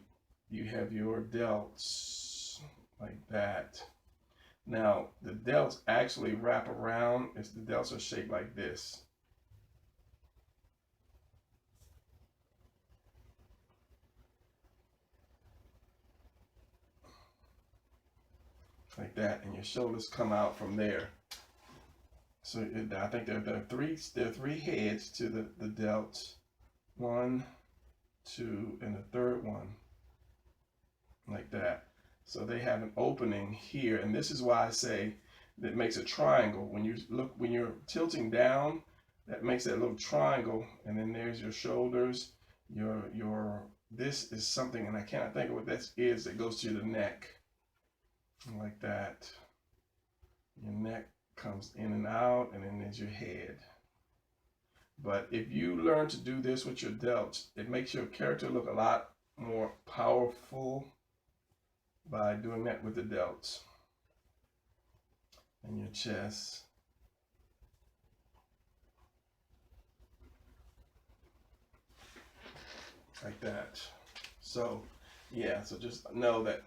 you have your delts like that. Now the delts actually wrap around. The delts are shaped like this. Like that, and your shoulders come out from there. So I think there are three heads to the delts. 1, 2, and the third one. Like that. So they have an opening here, and this is why I say that makes a triangle. When you're tilting down, that makes that little triangle, and then there's your shoulders. This is something, and I cannot think of what this is, that goes to the neck. Like that. Your neck comes in and out, and then there's your head. But if you learn to do this with your delts, it makes your character look a lot more powerful by doing that with the delts. And your chest. like that. So yeah, so just know that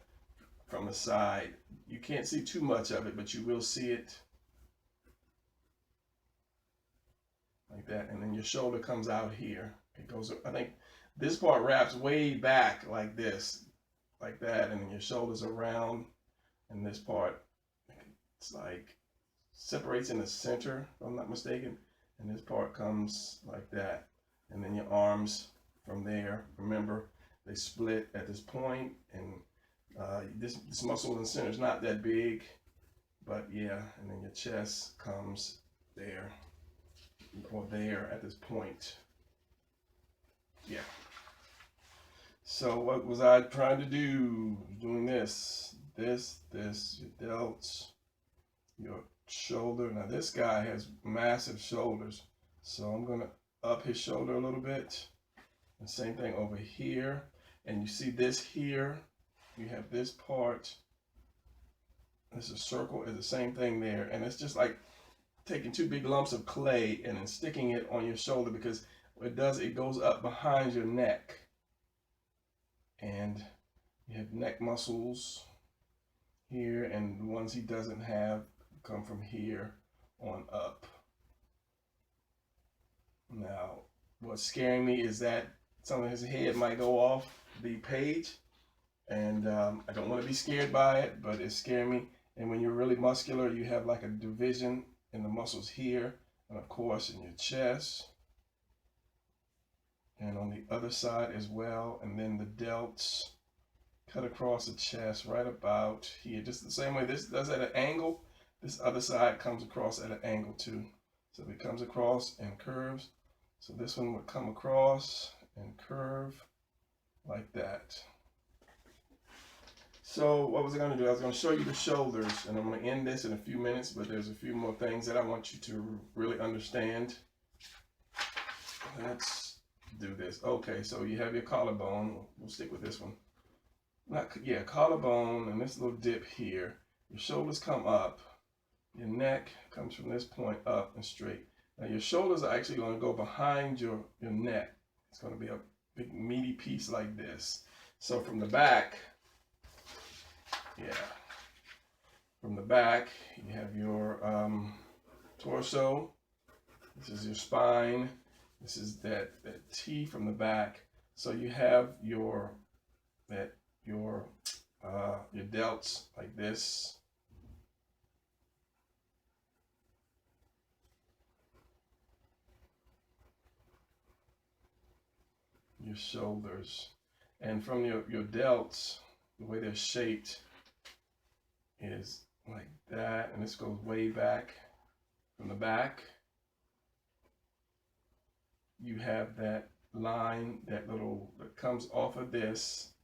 from the side, you can't see too much of it, but you will see it like that. And then your shoulder comes out here. It goes, I think this part wraps way back like this, like that, and then your shoulders around, and this part, it's like separates in the center, if I'm not mistaken, and this part comes like that, and then your arms from there, remember, they split at this point, and this muscle in the center is not that big, but yeah, and then your chest comes there, or there at this point. Yeah. So what was I trying to do? Doing this, your delts, your shoulder. Now this guy has massive shoulders, so I'm gonna up his shoulder a little bit. And same thing over here. And you see this here, you have this part. This is a circle, is the same thing there. And it's just like taking two big lumps of clay and then sticking it on your shoulder, because what it does, it goes up behind your neck. And you have neck muscles here, and the ones he doesn't have come from here on up. Now, what's scaring me is that some of his head might go off the page, and I don't want to be scared by it, but it's scaring me. And when you're really muscular, you have like a division in the muscles here, and of course in your chest, and on the other side as well. And then the delts cut across the chest right about here, just the same way this does at an angle. This other side comes across at an angle too. So it comes across and curves. So this one would come across and curve like that. So what was I going to do? I was going to show you the shoulders, and I'm going to end this in a few minutes, but there's a few more things that I want you to really understand. Let's do this. Okay, so you have your collarbone. We'll stick with this one. Collarbone, and this little dip here. Your shoulders come up. Your neck comes from this point up and straight. Now your shoulders are actually going to go behind your neck. It's going to be a big meaty piece like this. So from the back, from the back, you have your torso. This is your spine. This is that T from the back. So you have your delts like this. Your shoulders, and from your delts, the way they're shaped is like that, and this goes way back. From the back, you have that line, that comes off of this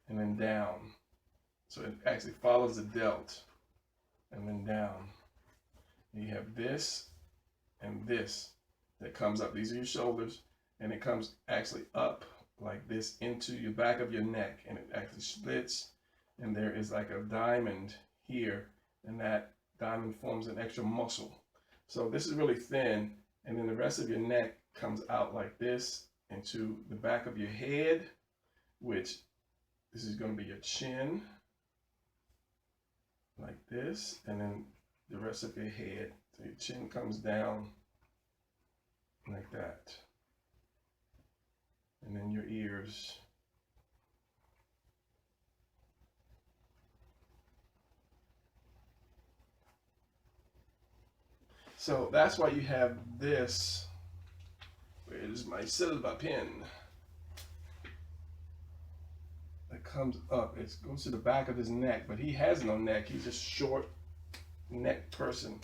and then down. So it actually follows the delt and then down. And you have this and this that comes up. These are your shoulders, and it comes actually up like this into your back of your neck, and it actually splits, and there is like a diamond here, and that diamond forms an extra muscle. So this is really thin, and then the rest of your neck comes out like this into the back of your head, which this is going to be your chin, like this, and then the rest of your head. So your chin comes down like that. And then your ears. So that's why you have this. Where is my silver pen? That comes up. It goes to the back of his neck, but he has no neck. He's a short neck person.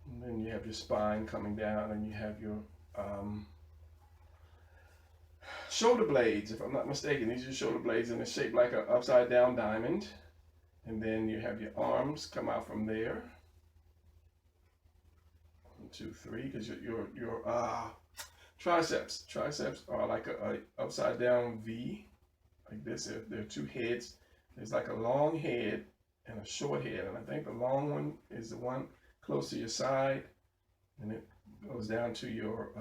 And then you have your spine coming down, and you have your shoulder blades, if I'm not mistaken. These are your shoulder blades, and they're shaped like an upside down diamond. And then you have your arms come out from there. 1, 2, 3, because your triceps are like a upside down V, like this. There are two heads. There's like a long head and a short head, and I think the long one is the one close to your side, and it goes down to your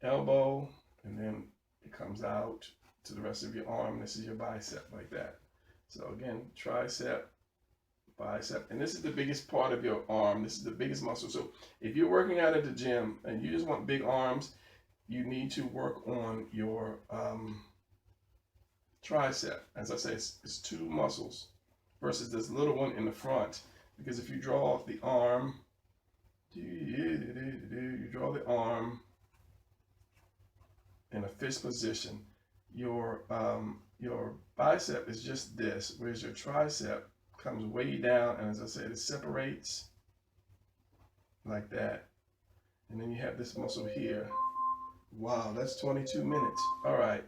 elbow, and then comes out to the rest of your arm. This is your bicep, like that. So again, tricep, bicep, and this is the biggest part of your arm. This is the biggest muscle. So if you're working out at the gym and you just want big arms, you need to work on your tricep. As I say, it's two muscles versus this little one in the front. Because if you draw off the arm, you draw the arm in a fist position, your bicep is just this, whereas your tricep comes way down, and as I said, it separates like that. And then you have this muscle here. Wow, that's 22 minutes. All right.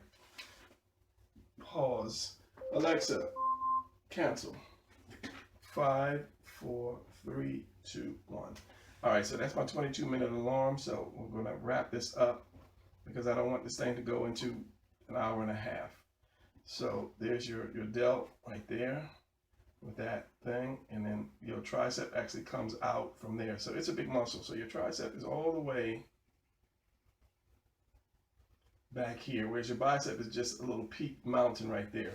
Pause. Alexa, cancel. 5, 4, 3, 2, 1. All right, so that's my 22-minute alarm. So we're going to wrap this up because I don't want this thing to go into an hour and a half. So there's your delt right there with that thing, and then your tricep actually comes out from there. So it's a big muscle. So your tricep is all the way back here, whereas your bicep is just a little peaked mountain right there.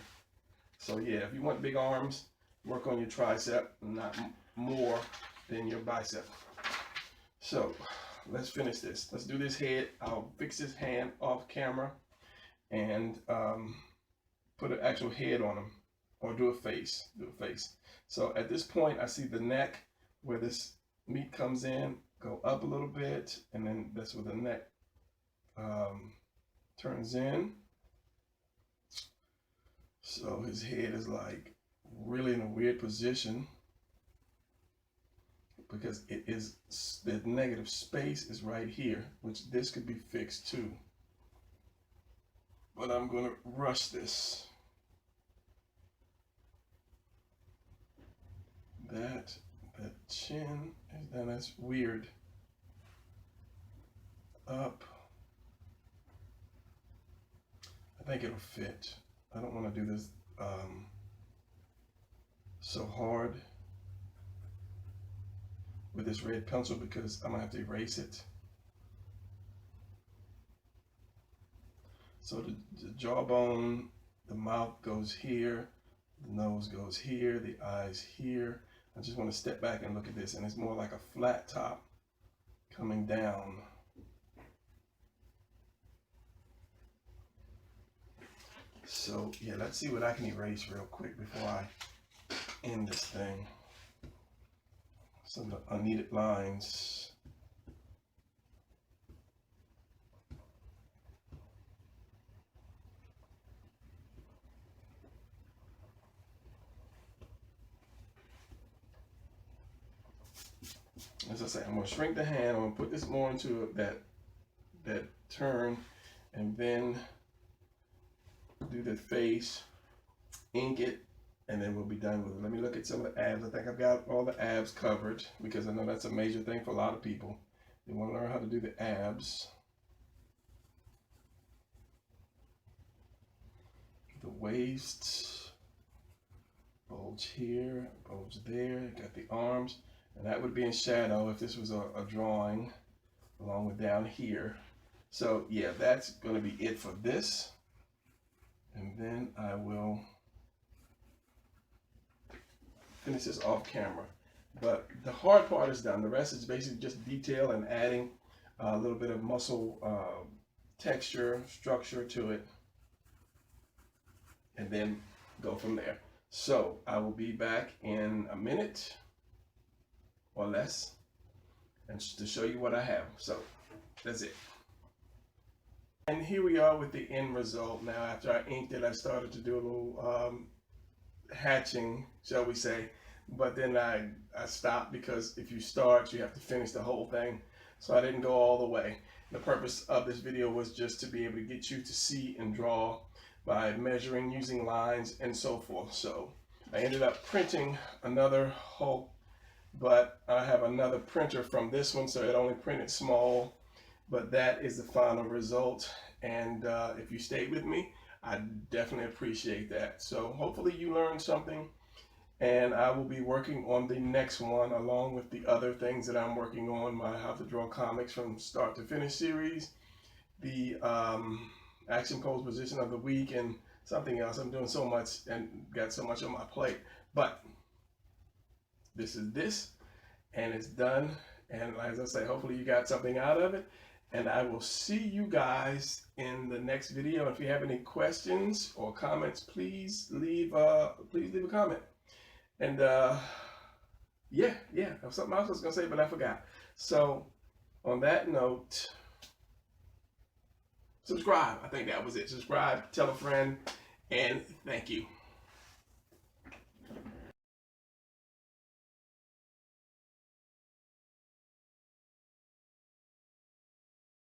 So yeah, if you want big arms, work on your tricep, not more than your bicep. So let's finish this. Let's do this head. I'll fix this hand off camera and put an actual head on him, or do a face. So at this point, I see the neck where this meat comes in, go up a little bit, and then that's where the neck turns in. So his head is like really in a weird position because it is, the negative space is right here, which this could be fixed too. But I'm going to rush this. That chin, and that's weird. Up. I think it'll fit. I don't want to do this so hard with this red pencil because I'm going to have to erase it. So the jawbone, the mouth goes here, the nose goes here, the eyes here. I just want to step back and look at this, and it's more like a flat top coming down. So yeah, let's see what I can erase real quick before I end this thing. Some of the unneeded lines. As I say, I'm going to shrink the hand. I'm going to put this more into that turn, and then do the face, ink it, and then we'll be done with it. Let me look at some of the abs. I think I've got all the abs covered because I know that's a major thing for a lot of people. They want to learn how to do the abs. The waist, bulge here, bulge there. Got the arms, and that would be in shadow if this was a drawing, along with down here. So yeah, that's going to be it for this. And then I will finish this off camera. But the hard part is done. The rest is basically just detail and adding a little bit of muscle texture, structure to it, and then go from there. So I will be back in a minute or less and to show you what I have. So that's it. And here we are with the end result. Now, after I inked it, I started to do a little hatching, shall we say. But then I stopped because if you start, you have to finish the whole thing. So I didn't go all the way. The purpose of this video was just to be able to get you to see and draw by measuring, using lines, and so forth. So I ended up printing another Hulk, but I have another printer from this one, so it only printed small. But that is the final result, and if you stayed with me, I definitely appreciate that. So hopefully you learned something, and I will be working on the next one along with the other things that I'm working on, my How to Draw Comics from Start to Finish series, the action pose position of the week and something else. I'm doing so much and got so much on my plate, but this is this, and it's done. And as I say, hopefully you got something out of it, and I will see you guys in the next video. If you have any questions or comments, please leave a comment. And yeah, something else I was gonna say, but I forgot. So on that note, subscribe. I think that was it. Subscribe, tell a friend, and thank you.